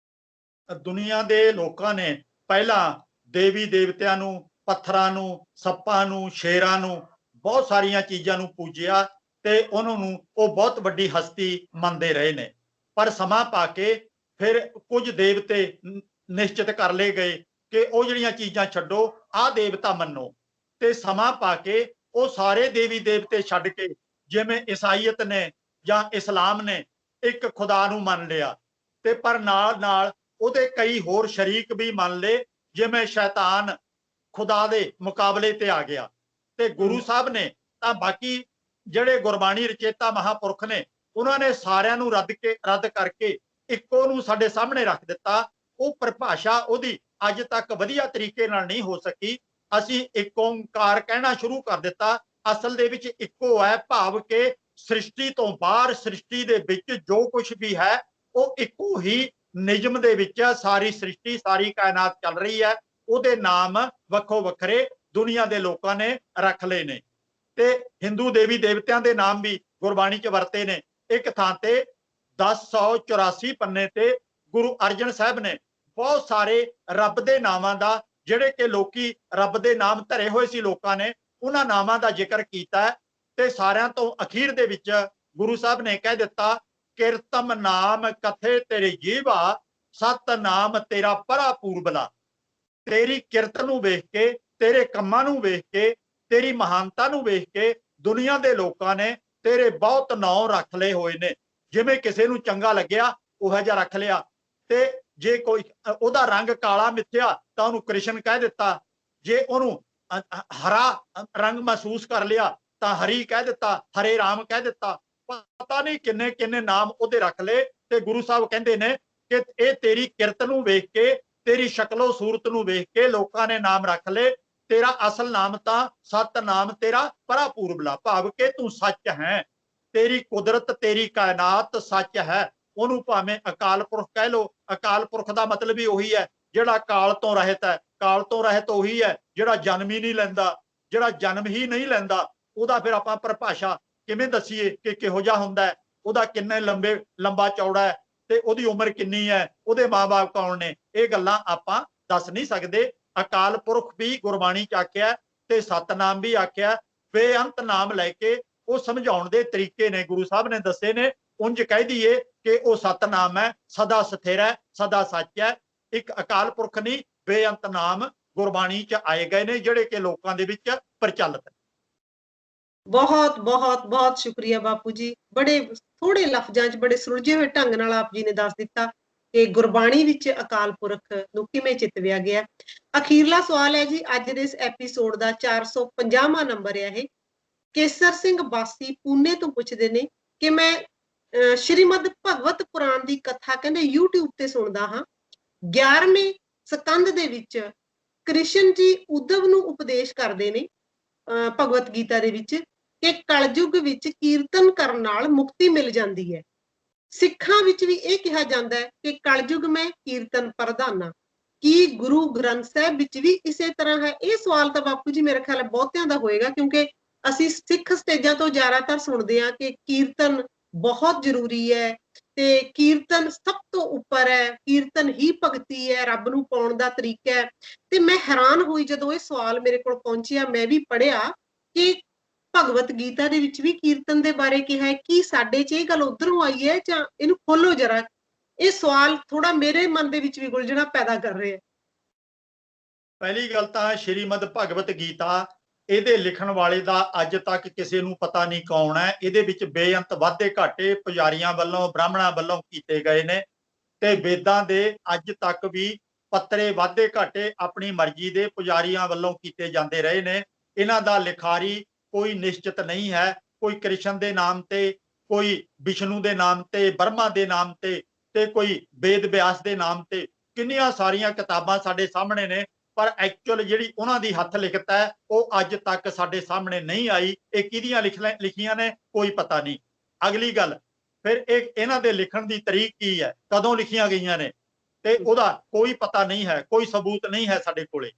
ਦੁਨੀਆ ਦੇ ਲੋਕਾਂ ਨੇ ਪਹਿਲਾਂ ਦੇਵੀ ਦੇਵਤਿਆਂ ਨੂੰ, ਪੱਥਰਾਂ ਨੂੰ, ਸੱਪਾਂ ਨੂੰ, ਸ਼ੇਰਾਂ ਨੂੰ, ਬਹੁਤ ਸਾਰੀਆਂ ਚੀਜ਼ਾਂ ਨੂੰ ਪੂਜਿਆ ਤੇ ਉਹਨਾਂ ਨੂੰ ਉਹ ਬਹੁਤ ਵੱਡੀ ਹਸਤੀ ਮੰਨਦੇ ਰਹੇ ਨੇ। ਪਰ ਸਮਾਂ ਪਾ ਕੇ ਫਿਰ ਕੁਝ ਦੇਵਤੇ ਨਿਸ਼ਚਿਤ ਕਰ ਲਏ ਗਏ ਕਿ ਉਹ ਜਿਹੜੀਆਂ ਚੀਜ਼ਾਂ ਛੱਡੋ, ਆਹ ਦੇਵਤਾ ਮੰਨੋ। ਤੇ ਸਮਾਂ ਪਾ ਕੇ ਉਹ ਸਾਰੇ ਦੇਵੀ ਦੇਵਤੇ ਛੱਡ ਕੇ, ਜਿਵੇਂ ਈਸਾਈਅਤ ਨੇ ਜਾਂ ਇਸਲਾਮ ਨੇ, ਇੱਕ ਖੁਦਾ ਨੂੰ ਮੰਨ ਲਿਆ। ਤੇ ਪਰ ਨਾਲ ਨਾਲ ਉਹਦੇ ਕਈ ਹੋਰ ਸ਼ਰੀਕ ਵੀ ਮੰਨ ਲਏ, ਜਿਵੇਂ ਸ਼ੈਤਾਨ ਖੁਦਾ ਦੇ ਮੁਕਾਬਲੇ ਤੇ ਆ ਗਿਆ। ਤੇ ਗੁਰੂ ਸਾਹਿਬ ਨੇ ਤਾਂ ਬਾਕੀ ਜਿਹੜੇ ਗੁਰਬਾਣੀ ਰਚੇਤਾ ਮਹਾਂਪੁਰਖ ਨੇ ਉਹਨਾਂ ਨੇ ਸਾਰਿਆਂ ਨੂੰ ਰੱਦ ਕਰਕੇ ਇੱਕੋ ਨੂੰ ਸਾਡੇ ਸਾਹਮਣੇ ਰੱਖ ਦਿੱਤਾ। ਉਹ ਪਰਿਭਾਸ਼ਾ ਉਹਦੀ ਅੱਜ ਤੱਕ ਵਧੀਆ ਤਰੀਕੇ ਨਾਲ ਨਹੀਂ ਹੋ ਸਕੀ। ਅਸੀਂ ਇੱਕ ਓਂਕਾਰ ਕਹਿਣਾ ਸ਼ੁਰੂ ਕਰ ਦਿੱਤਾ। ਅਸਲ ਦੇ ਵਿੱਚ ਇੱਕੋ ਹੈ, ਭਾਵ ਕਿ ਸ੍ਰਿਸ਼ਟੀ ਤੋਂ ਬਾਹਰ, ਸ੍ਰਿਸ਼ਟੀ ਦੇ ਵਿੱਚ ਜੋ ਕੁਝ ਵੀ ਹੈ ਉਹ ਇੱਕੋ ਹੀ ਨਿਯਮ ਦੇ ਵਿੱਚ ਸਾਰੀ ਸ੍ਰਿਸ਼ਟੀ, ਸਾਰੀ ਕਾਇਨਾਤ ਚੱਲ ਰਹੀ ਹੈ। ਉਹਦੇ ਨਾਮ ਵੱਖੋ ਵੱਖਰੇ ਦੁਨੀਆ ਦੇ ਲੋਕਾਂ ਨੇ ਰੱਖ ਲਏ ਨੇ। ਤੇ ਹਿੰਦੂ ਦੇਵੀ ਦੇਵਤਿਆਂ ਦੇ ਨਾਮ ਵੀ ਗੁਰਬਾਣੀ 'ਚ ਵਰਤੇ ਨੇ। ਇੱਕ ਥਾਂ ਤੇ 1084 ਪੰਨੇ ਤੇ ਗੁਰੂ ਅਰਜਨ ਸਾਹਿਬ ਨੇ ਬਹੁਤ ਸਾਰੇ ਰੱਬ ਦੇ ਨਾਮਾਂ ਦਾ, ਜਿਹੜੇ ਕਿ ਲੋਕੀ ਰੱਬ ਦੇ ਨਾਮ ਧਰੇ ਹੋਏ ਸੀ ਲੋਕਾਂ ਨੇ, ਉਹਨਾਂ ਨਾਮਾਂ ਦਾ ਜ਼ਿਕਰ ਕੀਤਾ। ਤੇ ਸਾਰਿਆਂ ਤੋਂ ਅਖੀਰ ਦੇ ਵਿੱਚ ਗੁਰੂ ਸਾਹਿਬ ਨੇ ਕਹਿ ਦਿੱਤਾ, ਕਿਰਤਮ ਨਾਮ ਕਥੇ ਤੇਰੇ ਜੀਵਾ, ਸਤ ਨਾਮ ਤੇਰਾ ਪਰਾ ਪੂਰਬਲਾ। ਤੇਰੀ ਕਿਰਤ ਨੂੰ ਵੇਖ ਕੇ ਤੇਰੇ ਕੰਮਾਂ ਨੂੰ ਵੇਖ ਕੇ, ਤੇਰੀ ਮਹਾਨਤਾ ਨੂੰ ਵੇਖ ਕੇ ਦੁਨੀਆ ਦੇ ਲੋਕਾਂ ਨੇ ਤੇਰੇ ਬਹੁਤ ਨਾਂ ਰੱਖ ਲਏ ਹੋਏ ਨੇ। ਜਿਵੇਂ ਕਿਸੇ ਨੂੰ ਚੰਗਾ ਲੱਗਿਆ ਉਹ ਜਿਹਾ ਰੱਖ ਲਿਆ, ਤੇ ਜੇ ਕੋਈ ਉਹਦਾ ਰੰਗ ਕਾਲਾ ਮਿੱਥਿਆ ਤਾਂ ਉਹਨੂੰ ਕ੍ਰਿਸ਼ਨ ਕਹਿ ਦਿੱਤਾ, ਜੇ ਉਹਨੂੰ ਹਰਾ ਰੰਗ ਮਹਿਸੂਸ ਕਰ ਲਿਆ ਤਾਂ ਹਰੀ ਕਹਿ ਦਿੱਤਾ, ਹਰੇ ਰਾਮ ਕਹਿ ਦਿੱਤਾ। ਪਤਾ ਨਹੀਂ ਕਿੰਨੇ ਕਿੰਨੇ ਨਾਮ ਉਹਦੇ ਰੱਖ ਲਏ। ਤੇ ਗੁਰੂ ਸਾਹਿਬ ਕਹਿੰਦੇ ਨੇ ਕਿ ਇਹ ਤੇਰੀ ਕਿਰਤ ਨੂੰ ਵੇਖ ਕੇ, ਤੇਰੀ ਸ਼ਕਲੋ ਸੂਰਤ ਨੂੰ ਵੇਖ ਕੇ ਲੋਕਾਂ ਨੇ ਨਾਮ ਰੱਖ ਲਏ। ਤੇਰਾ ਅਸਲ ਨਾਮ ਤਾਂ ਸਤਨਾਮ ਤੇਰਾ ਪਰਾਪੂਰਬਲਾ, ਭਾਵ ਕਿ ਤੂੰ ਸੱਚ ਹੈ, ਤੇਰੀ ਕੁਦਰਤ ਤੇਰੀ ਕਾਇਨਾਤ ਸੱਚ ਹੈ। ਉਹਨੂੰ ਭਾਵੇਂ ਅਕਾਲ ਪੁਰਖ ਕਹਿ ਲੋ। ਅਕਾਲ ਪੁਰਖ ਦਾ ਮਤਲਬ ਵੀ ਉਹੀ ਹੈ ਜਿਹੜਾ ਕਾਲ ਤੋਂ ਰਹਿਤ ਹੈ। ਕਾਲ ਤੋਂ ਰਹਿਤ ਉਹੀ ਹੈ ਜਿਹੜਾ ਜਨਮ ਹੀ ਨਹੀਂ ਲੈਂਦਾ। ਜਿਹੜਾ ਜਨਮ ਹੀ ਨਹੀਂ ਲੈਂਦਾ ਉਹਦਾ ਫਿਰ ਆਪਾਂ ਪਰਿਭਾਸ਼ਾ ਕਿਵੇਂ ਦੱਸੀਏ ਕਿ ਕਿਹੋ ਜਿਹਾ ਹੁੰਦਾ ਹੈ, ਉਹਦਾ ਕਿੰਨੇ ਲੰਬਾ ਚੌੜਾ ਹੈ, ਤੇ ਉਹਦੀ ਉਮਰ ਕਿੰਨੀ ਹੈ, ਉਹਦੇ ਮਾਂ-ਬਾਪ ਕੌਣ ਨੇ, ਇਹ ਗੱਲਾਂ ਆਪਾਂ ਦੱਸ ਨਹੀਂ ਸਕਦੇ। ਅਕਾਲ ਪੁਰਖ ਵੀ ਗੁਰਬਾਣੀ ਚ ਆਖਿਆ ਤੇ ਸਤਨਾਮ ਵੀ ਆਖਿਆ। ਬੇਅੰਤ ਨਾਮ ਲੈ ਕੇ ਉਹ ਸਮਝਾਉਣ ਦੇ ਤਰੀਕੇ ਨੇ ਗੁਰੂ ਸਾਹਿਬ ਨੇ ਦੱਸੇ ਨੇ। ਉਂਝ ਕਹਿ ਦਈਏ ਕਿ ਉਹ ਸਤਨਾਮ ਹੈ, ਸਦਾ ਸਥਿਰ ਹੈ, ਸਦਾ ਸੱਚ ਹੈ। ਇੱਕ ਅਕਾਲ ਪੁਰਖ ਨਹੀਂ, ਬੇਅੰਤ ਨਾਮ ਗੁਰਬਾਣੀ ਚ ਆਏ ਗਏ ਨੇ ਜਿਹੜੇ ਕਿ ਲੋਕਾਂ ਦੇ ਵਿੱਚ ਪ੍ਰਚਲਿਤ ਹੈ। ਬਹੁਤ ਬਹੁਤ ਬਹੁਤ ਸ਼ੁਕਰੀਆ ਬਾਪੂ ਜੀ। ਬੜੇ ਥੋੜੇ ਲਫ਼ਜ਼ਾਂ 'ਚ ਬੜੇ ਸੁਲਝੇ ਹੋਏ ਢੰਗ ਨਾਲ ਆਪ ਜੀ ਨੇ ਦੱਸ ਦਿੱਤਾ ਕਿ ਗੁਰਬਾਣੀ ਵਿੱਚ ਅਕਾਲ ਪੁਰਖ ਨੂੰ ਕਿਵੇਂ ਚਿਤਵਿਆ ਗਿਆ। ਅਖੀਰਲਾ ਸਵਾਲ ਹੈ ਜੀ, ਅੱਜ ਦੇ ਇਸ ਐਪੀਸੋਡ ਦਾ 450ਵਾਂ ਨੰਬਰ ਹੈ ਇਹ। ਕੇਸਰ ਸਿੰਘ ਬਾਸੀ ਪੂਨੇ ਤੋਂ ਪੁੱਛਦੇ ਨੇ ਕਿ ਮੈਂ ਸ਼੍ਰੀਮਦ ਭਗਵਤ ਪੁਰਾਣ ਦੀ ਕਥਾ ਕਹਿੰਦੇ YouTube ਤੇ ਸੁਣਦਾ ਹਾਂ। 11ਵੇਂ ਸਕੰਦ ਦੇ ਵਿੱਚ ਕ੍ਰਿਸ਼ਨ ਜੀ ਉद्धਵ ਨੂੰ ਉਪਦੇਸ਼ ਕਰਦੇ ਨੇ ਭਗਵਤ ਗੀਤਾ ਦੇ ਵਿੱਚ ਕਿ ਕਲਯੁਗ ਵਿੱਚ ਕੀਰਤਨ ਕਰਨ ਨਾਲ ਮੁਕਤੀ ਮਿਲ ਜਾਂਦੀ ਹੈ। ਸਿੱਖਾਂ ਵਿੱਚ ਵੀ ਇਹ ਕਿਹਾ ਜਾਂਦਾ ਹੈ ਕਿ ਕਲਯੁਗ ਮੈਂ ਕੀਰਤਨ ਪ੍ਰਧਾਨਾ। ਕੀ ਗੁਰੂ ਗ੍ਰੰਥ ਸਾਹਿਬ ਵਿੱਚ ਵੀ ਇਸੇ ਤਰ੍ਹਾਂ ਹੈ? ਇਹ ਸਵਾਲ ਤਾਂ ਬਾਪੂ ਜੀ ਮੇਰੇ ਖਿਆਲ ਬਹੁਤਿਆਂ ਦਾ ਹੋਏਗਾ, ਕਿਉਂਕਿ ਅਸੀਂ ਸਿੱਖ ਸਟੇਜਾਂ ਤੋਂ ਜ਼ਿਆਦਾਤਰ ਸੁਣਦੇ ਹਾਂ ਕਿ ਕੀਰਤਨ ਬਹੁਤ ਜ਼ਰੂਰੀ ਹੈ ਤੇ ਕੀਰਤਨ ਸਭ ਤੋਂ ਉੱਪਰ ਹੈ, ਕੀਰਤਨ ਹੀ ਭਗਤੀ ਹੈ, ਰੱਬ ਨੂੰ ਪਾਉਣ ਦਾ ਤਰੀਕਾ ਹੈ। ਤੇ ਮੈਂ ਹੈਰਾਨ ਹੋਈ ਜਦੋਂ ਇਹ ਸਵਾਲ ਮੇਰੇ ਕੋਲ ਪਹੁੰਚਿਆ। ਮੈਂ ਵੀ ਪੜ੍ਹਿਆ ਕਿ ਭਗਵਤ ਗੀਤਾ ਦੇ ਵਿੱਚ ਵੀ ਕੀਰਤਨ ਦੇ ਬਾਰੇ ਕਿਹਾ ਹੈ। ਕੀ ਸਾਡੇ 'ਚ ਇਹ ਗੱਲ ਉੱਧਰੋਂ ਆਈ ਹੈ ਜਾਂ ਇਹਨੂੰ ਖੋਲੋ ਜਰਾ। ਇਹ ਸਵਾਲ ਥੋੜਾ ਮੇਰੇ ਮਨ ਦੇ ਵਿੱਚ ਵੀ ਗੁਲਝਣਾ ਪੈਦਾ ਕਰ ਰਿਹਾ ਹੈ। ਪਹਿਲੀ ਗੱਲ ਤਾਂ ਸ਼੍ਰੀਮਦ ਭਗਵਤ ਗੀਤਾ, ਇਹਦੇ ਲਿਖਣ ਵਾਲੇ ਦਾ ਅੱਜ ਤੱਕ ਕਿਸੇ ਨੂੰ ਪਤਾ ਨਹੀਂ ਕੌਣ ਹੈ। ਇਹਦੇ ਵਿੱਚ ਬੇਅੰਤ ਵਾਧੇ ਘਾਟੇ ਪੁਜਾਰੀਆਂ ਵੱਲੋਂ, ਬ੍ਰਾਹਮਣਾਂ ਵੱਲੋਂ ਕੀਤੇ ਗਏ ਨੇ, ਤੇ ਵੇਦਾਂ ਦੇ ਅੱਜ ਤੱਕ ਵੀ ਪੱਤਰੇ ਵਾਧੇ ਘਾਟੇ ਆਪਣੀ ਮਰਜ਼ੀ ਦੇ ਪੁਜਾਰੀਆਂ ਵੱਲੋਂ ਕੀਤੇ ਜਾਂਦੇ ਰਹੇ ਨੇ। ਇਹਨਾਂ ਦਾ ਲਿਖਾਰੀ ਕੋਈ ਨਿਸ਼ਚਿਤ ਨਹੀਂ ਹੈ। ਕੋਈ ਕ੍ਰਿਸ਼ਨ ਦੇ ਨਾਮ ਤੇ, ਕੋਈ ਵਿਸ਼ਨੂੰ ਦੇ ਨਾਮ ਤੇ, ਬਰਮਾ ਦੇ ਨਾਮ ਤੇ ਕੋਈ ਵੇਦ ਵਿਆਸ ਦੇ ਨਾਮ ਤੇ। ਕਿੰਨੀਆਂ ਸਾਰੀਆਂ ਕਿਤਾਬਾਂ ਸਾਡੇ ਸਾਹਮਣੇ ਨੇ, ਪਰ ਐਕਚੁਅਲ ਜਿਹੜੀ ਉਹਨਾਂ ਦੀ ਹੱਥ ਲਿਖਤ ਹੈ ਉਹ ਅੱਜ ਤੱਕ ਸਾਡੇ ਸਾਹਮਣੇ ਨਹੀਂ ਆਈ। ਇਹ ਕਿਹਦੀਆਂ ਲਿਖੀਆਂ ਨੇ ਕੋਈ ਪਤਾ ਨਹੀਂ। ਅਗਲੀ ਗੱਲ, ਫਿਰ ਇਹਨਾਂ ਦੇ ਲਿਖਣ ਦੀ ਤਰੀਕ ਕੀ ਹੈ, ਕਦੋਂ ਲਿਖੀਆਂ ਗਈਆਂ ਨੇ, ਤੇ ਉਹਦਾ ਕੋਈ ਪਤਾ ਨਹੀਂ ਹੈ, ਕੋਈ ਸਬੂਤ ਨਹੀਂ ਹੈ ਸਾਡੇ ਕੋਲੇ।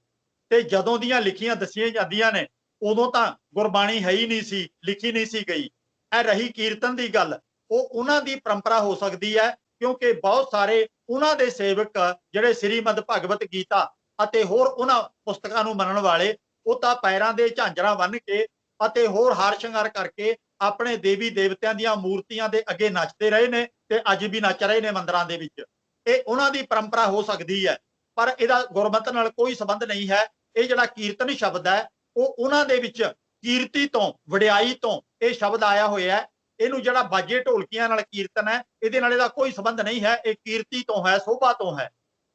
ਤੇ ਜਦੋਂ ਦੀਆਂ ਲਿਖੀਆਂ ਦੱਸੀਆਂ ਜਾਂਦੀਆਂ ਨੇ ਉਦੋਂ ਤਾਂ ਗੁਰਬਾਣੀ ਹੈ ਹੀ ਨਹੀਂ ਸੀ, ਲਿਖੀ ਨਹੀਂ ਸੀ ਗਈ। ਇਹ ਰਹੀ ਕੀਰਤਨ ਦੀ ਗੱਲ, ਉਹ ਉਹਨਾਂ ਦੀ ਪਰੰਪਰਾ ਹੋ ਸਕਦੀ ਹੈ, ਕਿਉਂਕਿ ਬਹੁਤ ਸਾਰੇ ਉਹਨਾਂ ਦੇ ਸੇਵਕ ਜਿਹੜੇ ਸ਼੍ਰੀਮਦ ਭਗਵਤ ਗੀਤਾ ਅਤੇ ਹੋਰ ਉਹਨਾਂ ਪੁਸਤਕਾਂ ਨੂੰ ਮੰਨਣ ਵਾਲੇ, ਉਹ ਤਾਂ ਪੈਰਾਂ ਦੇ ਝਾਂਜਰਾਂ ਬੰਨ੍ਹ ਕੇ ਅਤੇ ਹੋਰ ਹਾਰ ਸ਼ਿੰਗਾਰ ਕਰਕੇ ਆਪਣੇ ਦੇਵੀ ਦੇਵਤਿਆਂ ਦੀਆਂ ਮੂਰਤੀਆਂ ਦੇ ਅੱਗੇ ਨੱਚਦੇ ਰਹੇ ਨੇ ਤੇ ਅੱਜ ਵੀ ਨੱਚ ਰਹੇ ਨੇ ਮੰਦਿਰਾਂ ਦੇ ਵਿੱਚ। ਇਹ ਉਹਨਾਂ ਦੀ ਪਰੰਪਰਾ ਹੋ ਸਕਦੀ ਹੈ, ਪਰ ਇਹਦਾ ਗੁਰਮਤਿ ਨਾਲ ਕੋਈ ਸੰਬੰਧ ਨਹੀਂ ਹੈ। ਇਹ ਜਿਹੜਾ ਕੀਰਤਨ ਸ਼ਬਦ ਹੈ ਉਹ ਉਹਨਾਂ ਦੇ ਵਿੱਚ ਕੀਰਤੀ ਤੋਂ, ਵਡਿਆਈ ਤੋਂ ਇਹ ਸ਼ਬਦ ਆਇਆ ਹੋਇਆ ਹੈ। ਇਹਨੂੰ ਜਿਹੜਾ ਬਾਜੇ ਢੋਲਕੀਆਂ ਨਾਲ ਕੀਰਤਨ ਹੈ, ਇਹਦੇ ਨਾਲ ਇਹਦਾ ਕੋਈ ਸੰਬੰਧ ਨਹੀਂ ਹੈ। ਇਹ ਕੀਰਤੀ ਤੋਂ ਹੈ, ਸੋਭਾ ਤੋਂ ਹੈ।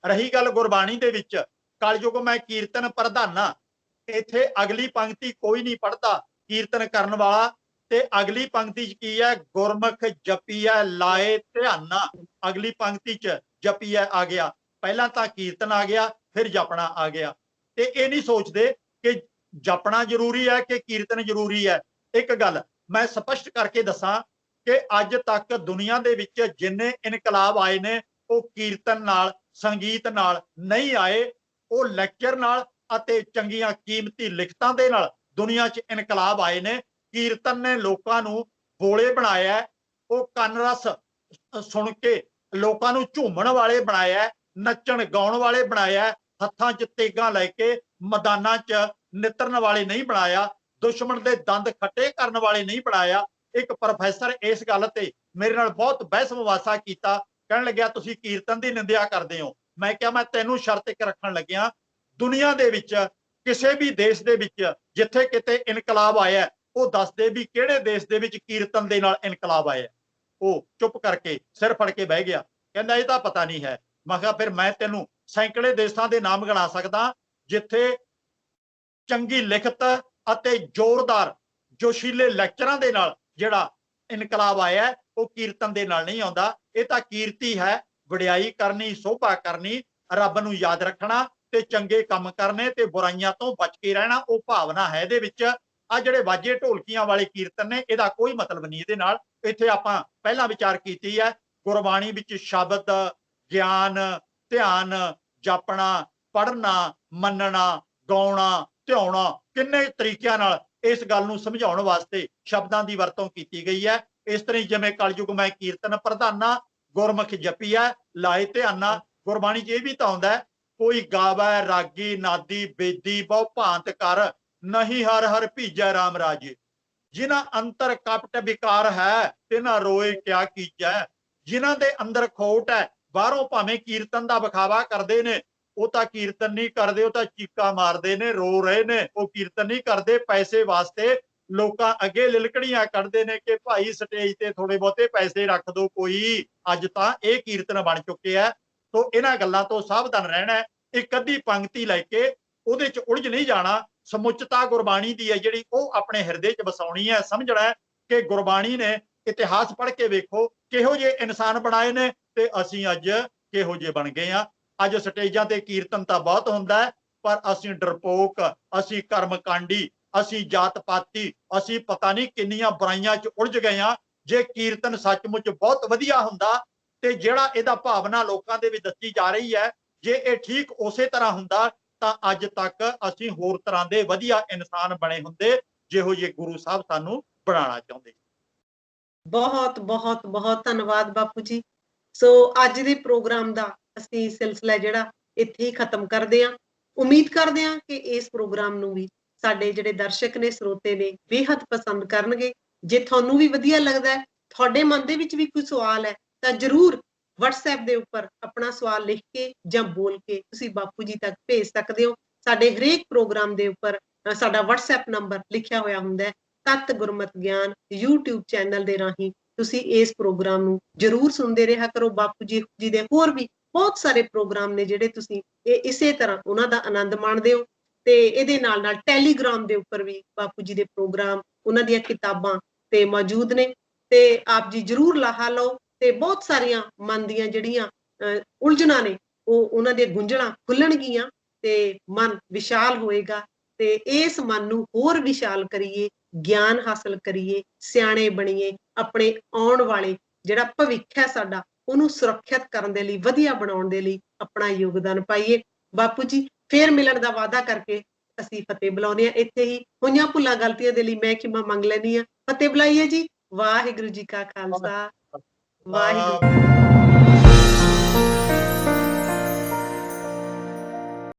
ਰਹੀ ਗੱਲ ਗੁਰਬਾਣੀ ਦੇ ਵਿੱਚ ਕਲਯੁਗ ਮੈਂ ਕੀਰਤਨ ਪ੍ਰਧਾਨਾ, ਇੱਥੇ ਅਗਲੀ ਪੰਕਤੀ ਕੋਈ ਨਹੀਂ ਪੜ੍ਹਦਾ ਕੀਰਤਨ ਕਰਨ ਵਾਲਾ, ਤੇ ਅਗਲੀ ਪੰਕਤੀ 'ਚ ਕੀ ਹੈ, ਗੁਰਮੁਖ ਜਪੀਐ ਲਾਏ ਧਿਆਨਾ। ਅਗਲੀ ਪੰਕਤੀ 'ਚ ਜਪੀਐ ਆ ਗਿਆ, ਪਹਿਲਾਂ ਤਾਂ ਕੀਰਤਨ ਆ ਗਿਆ, ਫਿਰ ਜਪਣਾ ਆ ਗਿਆ। ਤੇ ਇਹ ਨਹੀਂ ਸੋਚਦੇ ਕਿ ਜਪਣਾ ਜ਼ਰੂਰੀ ਹੈ ਕਿ ਕੀਰਤਨ ਜ਼ਰੂਰੀ ਹੈ। ਇੱਕ ਗੱਲ ਮੈਂ ਸਪਸ਼ਟ ਕਰਕੇ ਦੱਸਾਂ ਕਿ ਅੱਜ ਤੱਕ ਦੁਨੀਆ ਦੇ ਵਿੱਚ ਜਿੰਨੇ ਇਨਕਲਾਬ ਆਏ ਨੇ ਉਹ ਕੀਰਤਨ ਨਾਲ, ਸੰਗੀਤ ਨਾਲ ਨਹੀਂ ਆਏ। ਉਹ ਲੈਕਚਰ ਨਾਲ ਅਤੇ ਚੰਗੀਆਂ ਕੀਮਤੀ ਲਿਖਤਾਂ ਦੇ ਨਾਲ ਦੁਨੀਆ 'ਚ ਇਨਕਲਾਬ ਆਏ ਨੇ। ਕੀਰਤਨ ਨੇ ਲੋਕਾਂ ਨੂੰ ਬੋਲੇ ਬਣਾਇਆ, ਉਹ ਕੰਨ ਰਸ ਸੁਣ ਕੇ ਲੋਕਾਂ ਨੂੰ ਝੂਮਣ ਵਾਲੇ ਬਣਾਇਆ, ਨੱਚਣ ਗਾਉਣ ਵਾਲੇ ਬਣਾਇਆ, ਹੱਥਾਂ 'ਚ ਤੇਗਾਂ ਲੈ ਕੇ ਮੈਦਾਨਾਂ 'ਚ ਨਿਤਰਨ ਵਾਲੇ ਨਹੀਂ ਬਣਾਇਆ, ਦੁਸ਼ਮਣ ਦੇ ਦੰਦ ਖੱਟੇ ਕਰਨ ਵਾਲੇ ਨਹੀਂ ਬਣਾਇਆ। ਇੱਕ ਪ੍ਰੋਫੈਸਰ ਇਸ ਗੱਲ ਤੇ ਮੇਰੇ ਨਾਲ ਬਹੁਤ ਬਹਿਸ ਮੁਬਾਸਾ ਕੀਤਾ, ਕਹਿਣ ਲੱਗਿਆ ਤੁਸੀਂ ਕੀਰਤਨ ਦੀ ਨਿੰਦਿਆ ਕਰਦੇ ਹੋ। ਮੈਂ ਕਿਹਾ ਮੈਂ ਤੈਨੂੰ ਸ਼ਰਤ ਇੱਕ ਰੱਖਣ ਲੱਗਿਆ, ਦੁਨੀਆ ਦੇ ਵਿੱਚ ਕਿਸੇ ਵੀ ਦੇਸ਼ ਦੇ ਵਿੱਚ ਜਿੱਥੇ ਕਿਤੇ ਇਨਕਲਾਬ ਆਇਆ ਉਹ ਦੱਸਦੇ ਵੀ ਕਿਹੜੇ ਦੇਸ਼ ਦੇ ਵਿੱਚ ਕੀਰਤਨ ਦੇ ਨਾਲ ਇਨਕਲਾਬ ਆਇਆ। ਉਹ ਚੁੱਪ ਕਰਕੇ ਸਿਰ ਫੜ ਕੇ ਬਹਿ ਗਿਆ, ਕਹਿੰਦਾ ਇਹ ਤਾਂ ਪਤਾ ਨਹੀਂ ਹੈ। ਮੈਂ ਕਿਹਾ ਫਿਰ ਮੈਂ ਤੈਨੂੰ ਸੈਂਕੜੇ ਦੇਸ਼ਾਂ ਦੇ ਨਾਮ ਗਿਣਾ ਸਕਦਾ ਜਿੱਥੇ ਚੰਗੀ ਲਿਖਤ ਅਤੇ ਜ਼ੋਰਦਾਰ ਜੋਸ਼ੀਲੇ ਲੈਕਚਰਾਂ ਦੇ ਨਾਲ ਜਿਹੜਾ ਇਨਕਲਾਬ ਆਇਆ ਉਹ ਕੀਰਤਨ ਦੇ ਨਾਲ ਨਹੀਂ ਆਉਂਦਾ। ਇਹ ਤਾਂ ਕੀਰਤੀ ਹੈ, ਵਡਿਆਈ ਕਰਨੀ, ਸੋਭਾ ਕਰਨੀ, ਰੱਬ ਨੂੰ ਯਾਦ ਰੱਖਣਾ ਤੇ ਚੰਗੇ ਕੰਮ ਕਰਨੇ ਤੇ ਬੁਰਾਈਆਂ ਤੋਂ ਬਚ ਕੇ ਰਹਿਣਾ, ਉਹ ਭਾਵਨਾ ਹੈ ਇਹਦੇ ਵਿੱਚ। ਆ ਜਿਹੜੇ ਵਾਜੇ ਢੋਲਕੀਆਂ ਵਾਲੇ ਕੀਰਤਨ ਨੇ ਇਹਦਾ ਕੋਈ ਮਤਲਬ ਨਹੀਂ ਇਹਦੇ ਨਾਲ। ਇੱਥੇ ਆਪਾਂ ਪਹਿਲਾਂ ਵਿਚਾਰ ਕੀਤੀ ਹੈ, ਗੁਰਬਾਣੀ ਵਿੱਚ ਸ਼ਬਦ, ਗਿਆਨ, ਧਿਆਨ, ਜਾਪਣਾ, ਪੜ੍ਹਨਾ, ਮੰਨਣਾ, ਗਾਉਣਾ, ਧਿਆਉਣਾ, ਕਿੰਨੇ ਤਰੀਕਿਆਂ ਨਾਲ ਇਸ ਗੱਲ ਨੂੰ ਸਮਝਾਉਣ ਵਾਸਤੇ ਸ਼ਬਦਾਂ ਦੀ ਵਰਤੋਂ ਕੀਤੀ ਗਈ ਹੈ। ਇਸ ਤਰ੍ਹਾਂ ਜਿਵੇਂ ਕਲਯੁਗ ਮੈਂ ਕੀਰਤਨ ਪ੍ਰਧਾਨਾ, ਗੁਰਮੁਖ ਜਪੀਐ ਲਾਏ ਧਿਆਨਾ। ਗੁਰਬਾਣੀ 'ਚ ਇਹ ਵੀ ਤਾਂ ਆਉਂਦਾ ਹੈ, ਕੋਈ ਗਾਵੈ ਰਾਗੀ ਨਾਦੀ ਬੇਦੀ ਬਹੁ ਭਾਂਤ ਕਰ, ਨਹੀਂ ਹਰ ਹਰ ਭੀਜੈ ਰਾਮ ਰਾਜੇ। ਜਿਨ੍ਹਾਂ ਅੰਤਰ ਕਪਟ ਵਿਕਾਰ ਹੈ ਤਿਨਾਂ ਰੋਏ ਕਿਆ ਕੀਜੈ। ਜਿਨ੍ਹਾਂ ਦੇ ਅੰਦਰ ਖੋਟ ਹੈ, ਬਾਹਰੋਂ ਭਾਵੇਂ ਕੀਰਤਨ ਦਾ ਵਿਖਾਵਾ ਕਰਦੇ ਨੇ, ਉਹ ਤਾਂ ਕੀਰਤਨ ਨਹੀਂ ਕਰਦੇ, ਉਹ ਤਾਂ ਚੀਕਾਂ ਮਾਰਦੇ ਨੇ, ਰੋ ਰਹੇ ਨੇ। ਉਹ ਕੀਰਤਨ ਨਹੀਂ ਕਰਦੇ, ਪੈਸੇ ਵਾਸਤੇ ਲੋਕਾਂ ਅੱਗੇ ਲਿਲਕੜੀਆਂ ਕੱਢਦੇ ਨੇ ਕਿ ਭਾਈ ਸਟੇਜ ਤੇ ਥੋੜੇ ਬਹੁਤੇ ਪੈਸੇ ਰੱਖ ਦੋ ਕੋਈ। ਅੱਜ ਤਾਂ ਇਹ ਕੀਰਤਨ ਬਣ ਚੁੱਕੇ ਆ। ਸੋ ਇਹਨਾਂ ਗੱਲਾਂ ਤੋਂ ਸਾਵਧਾਨ ਰਹਿਣਾ ਹੈ। ਇੱਕ ਅੱਧੀ ਪੰਕਤੀ ਲੈ ਕੇ ਉਹਦੇ 'ਚ ਉਲਝ ਨਹੀਂ ਜਾਣਾ। ਸਮੁੱਚਤਾ ਗੁਰਬਾਣੀ ਦੀ ਹੈ ਜਿਹੜੀ ਉਹ ਆਪਣੇ ਹਿਰਦੇ 'ਚ ਵਸਾਉਣੀ ਹੈ। ਸਮਝਣਾ ਹੈ ਕਿ ਗੁਰਬਾਣੀ ਨੇ ਇਤਿਹਾਸ ਪੜ੍ਹ ਕੇ ਵੇਖੋ ਕਿਹੋ ਜਿਹੇ ਇਨਸਾਨ ਬਣਾਏ ਨੇ ਤੇ ਅਸੀਂ ਅੱਜ ਕਿਹੋ ਜਿਹੇ ਬਣ ਗਏ ਆ। ਅੱਜ ਸਟੇਜਾਂ ਤੇ ਕੀਰਤਨ ਤਾਂ ਬਹੁਤ ਹੁੰਦਾ ਹੈ, ਪਰ ਅਸੀਂ ਡਰਪੋਕ, ਅਸੀਂ ਕਰਮਕਾਂਡੀ, ਅਸੀਂ ਜਾਤ ਪਾਤੀ, ਅਸੀਂ ਪਤਾ ਨਹੀਂ ਕਿੰਨੀਆਂ ਬੁਰਾਈਆਂ 'ਚ ਉਲਝ ਗਏ ਆ। ਜੇ ਕੀਰਤਨ ਸੱਚਮੁੱਚ ਬਹੁਤ ਵਧੀਆ ਹੁੰਦਾ ਤੇ ਜਿਹੜਾ ਇਹਦਾ ਭਾਵਨਾ ਲੋਕਾਂ ਦੇ ਵਿੱਚ ਦੱਸੀ ਜਾ ਰਹੀ ਹੈ, ਜੇ ਇਹ ਠੀਕ ਉਸੇ ਤਰ੍ਹਾਂ ਹੁੰਦਾ ਤਾਂ ਅੱਜ ਤੱਕ ਅਸੀਂ ਹੋਰ ਤਰ੍ਹਾਂ ਦੇ ਵਧੀਆ ਇਨਸਾਨ ਬਣੇ ਹੁੰਦੇ ਜਿਹੋ ਜਿਹੇ ਗੁਰੂ ਸਾਹਿਬ ਸਾਨੂੰ ਬਣਾਉਣਾ ਚਾਹੁੰਦੇ। ਬਹੁਤ ਬਹੁਤ ਬਹੁਤ ਧੰਨਵਾਦ ਬਾਪੂ ਜੀ। ਸੋ ਅੱਜ ਦੇ ਪ੍ਰੋਗਰਾਮ ਦਾ ਅਸੀਂ ਸਿਲਸਿਲਾ ਜਿਹੜਾ ਇੱਥੇ ਹੀ ਖਤਮ ਕਰਦੇ ਹਾਂ। ਉਮੀਦ ਕਰਦੇ ਹਾਂ ਕਿ ਇਸ ਪ੍ਰੋਗਰਾਮ ਨੂੰ ਵੀ ਸਾਡੇ ਜਿਹੜੇ ਦਰਸ਼ਕ ਨੇ, ਸਰੋਤੇ ਨੇ, ਬੇਹੱਦ ਪਸੰਦ ਕਰਨਗੇ। ਜੇ ਤੁਹਾਨੂੰ ਵੀ ਵਧੀਆ ਲੱਗਦਾ ਹੈ, ਤੁਹਾਡੇ ਮਨ ਦੇ ਵਿੱਚ ਵੀ ਕੋਈ ਸਵਾਲ ਹੈ, ਤਾਂ ਜ਼ਰੂਰ WhatsApp ਦੇ ਉੱਪਰ ਆਪਣਾ ਸਵਾਲ ਲਿਖ ਕੇ ਜਾਂ ਬੋਲ ਕੇ ਤੁਸੀਂ ਬਾਪੂ ਜੀ ਤੱਕ ਭੇਜ ਸਕਦੇ ਹੋ। ਸਾਡੇ ਹਰੇਕ ਪ੍ਰੋਗਰਾਮ ਦੇ ਉੱਪਰ ਸਾਡਾ WhatsApp ਨੰਬਰ ਲਿਖਿਆ ਹੋਇਆ ਹੁੰਦਾ ਹੈ। ਤਤ ਗੁਰਮਤ ਗਿਆਨ YouTube ਚੈਨਲ ਦੇ ਰਾਹੀਂ ਤੁਸੀਂ ਇਸ ਪ੍ਰੋਗਰਾਮ ਨੂੰ ਜ਼ਰੂਰ ਸੁਣਦੇ ਰਿਹਾ ਕਰੋ। ਬਾਪੂ ਜੀ ਦੇ ਹੋਰ ਵੀ ਬਹੁਤ ਸਾਰੇ ਪ੍ਰੋਗਰਾਮ ਨੇ ਜਿਹੜੇ ਤੁਸੀਂ ਇਸੇ ਤਰ੍ਹਾਂ ਉਹਨਾਂ ਦਾ ਆਨੰਦ ਮਾਣਦੇ ਹੋ। ਤੇ ਇਹਦੇ ਨਾਲ ਨਾਲ ਟੈਲੀਗ੍ਰਾਮ ਦੇ ਉੱਪਰ ਵੀ ਬਾਪੂ ਜੀ ਦੇ ਪ੍ਰੋਗਰਾਮ, ਉਹਨਾਂ ਦੀਆਂ ਕਿਤਾਬਾਂ ਤੇ ਮੌਜੂਦ ਨੇ। ਤੇ ਆਪ ਜੀ ਜ਼ਰੂਰ ਲਾਹਾ ਲਓ ਤੇ ਬਹੁਤ ਸਾਰੀਆਂ ਮਨ ਦੀਆਂ ਜਿਹੜੀਆਂ ਉਲਝਣਾਂ ਨੇ ਉਹ ਉਹਨਾਂ ਦੀਆਂ ਗੁੰਝਲਾਂ ਖੁੱਲਣਗੀਆਂ ਤੇ ਮਨ ਵਿਸ਼ਾਲ ਹੋਏਗਾ। ਤੇ ਇਸ ਮਨ ਨੂੰ ਹੋਰ ਵਿਸ਼ਾਲ ਕਰੀਏ, ਗਿਆਨ ਹਾਸਲ ਕਰੀਏ, ਸਿਆਣੇ ਬਣੀਏ, ਆਪਣੇ ਆਉਣ ਵਾਲੇ ਜਿਹੜਾ ਭਵਿੱਖ ਹੈ ਸਾਡਾ ਉਹਨੂੰ ਸੁਰੱਖਿਅਤ ਕਰਨ ਦੇ ਲਈ, ਵਧੀਆ ਬਣਾਉਣ ਦੇ ਲਈ ਆਪਣਾ ਯੋਗਦਾਨ ਪਾਈਏ। ਬਾਪੂ ਜੀ ਫੇਰ ਮਿਲਣ ਦਾ ਵਾਅਦਾ ਕਰਕੇ ਅਸੀਂ ਫਤਿਹ ਬੁਲਾਉਂਦੇ ਹਾਂ। ਇੱਥੇ ਹੀ ਹੋਈਆਂ ਭੁੱਲਾਂ ਗਲਤੀਆਂ ਦੇ ਲਈ ਮੈਂ ਖਿਮਾ ਮੰਗ ਲੈਂਦੀ ਹਾਂ। ਫਤਿਹ ਬੁਲਾਈਏ ਜੀ। ਵਾਹਿਗੁਰੂ ਜੀ ਕਾ ਖਾਲਸਾ, ਵਾਹਿਗੁਰੂ।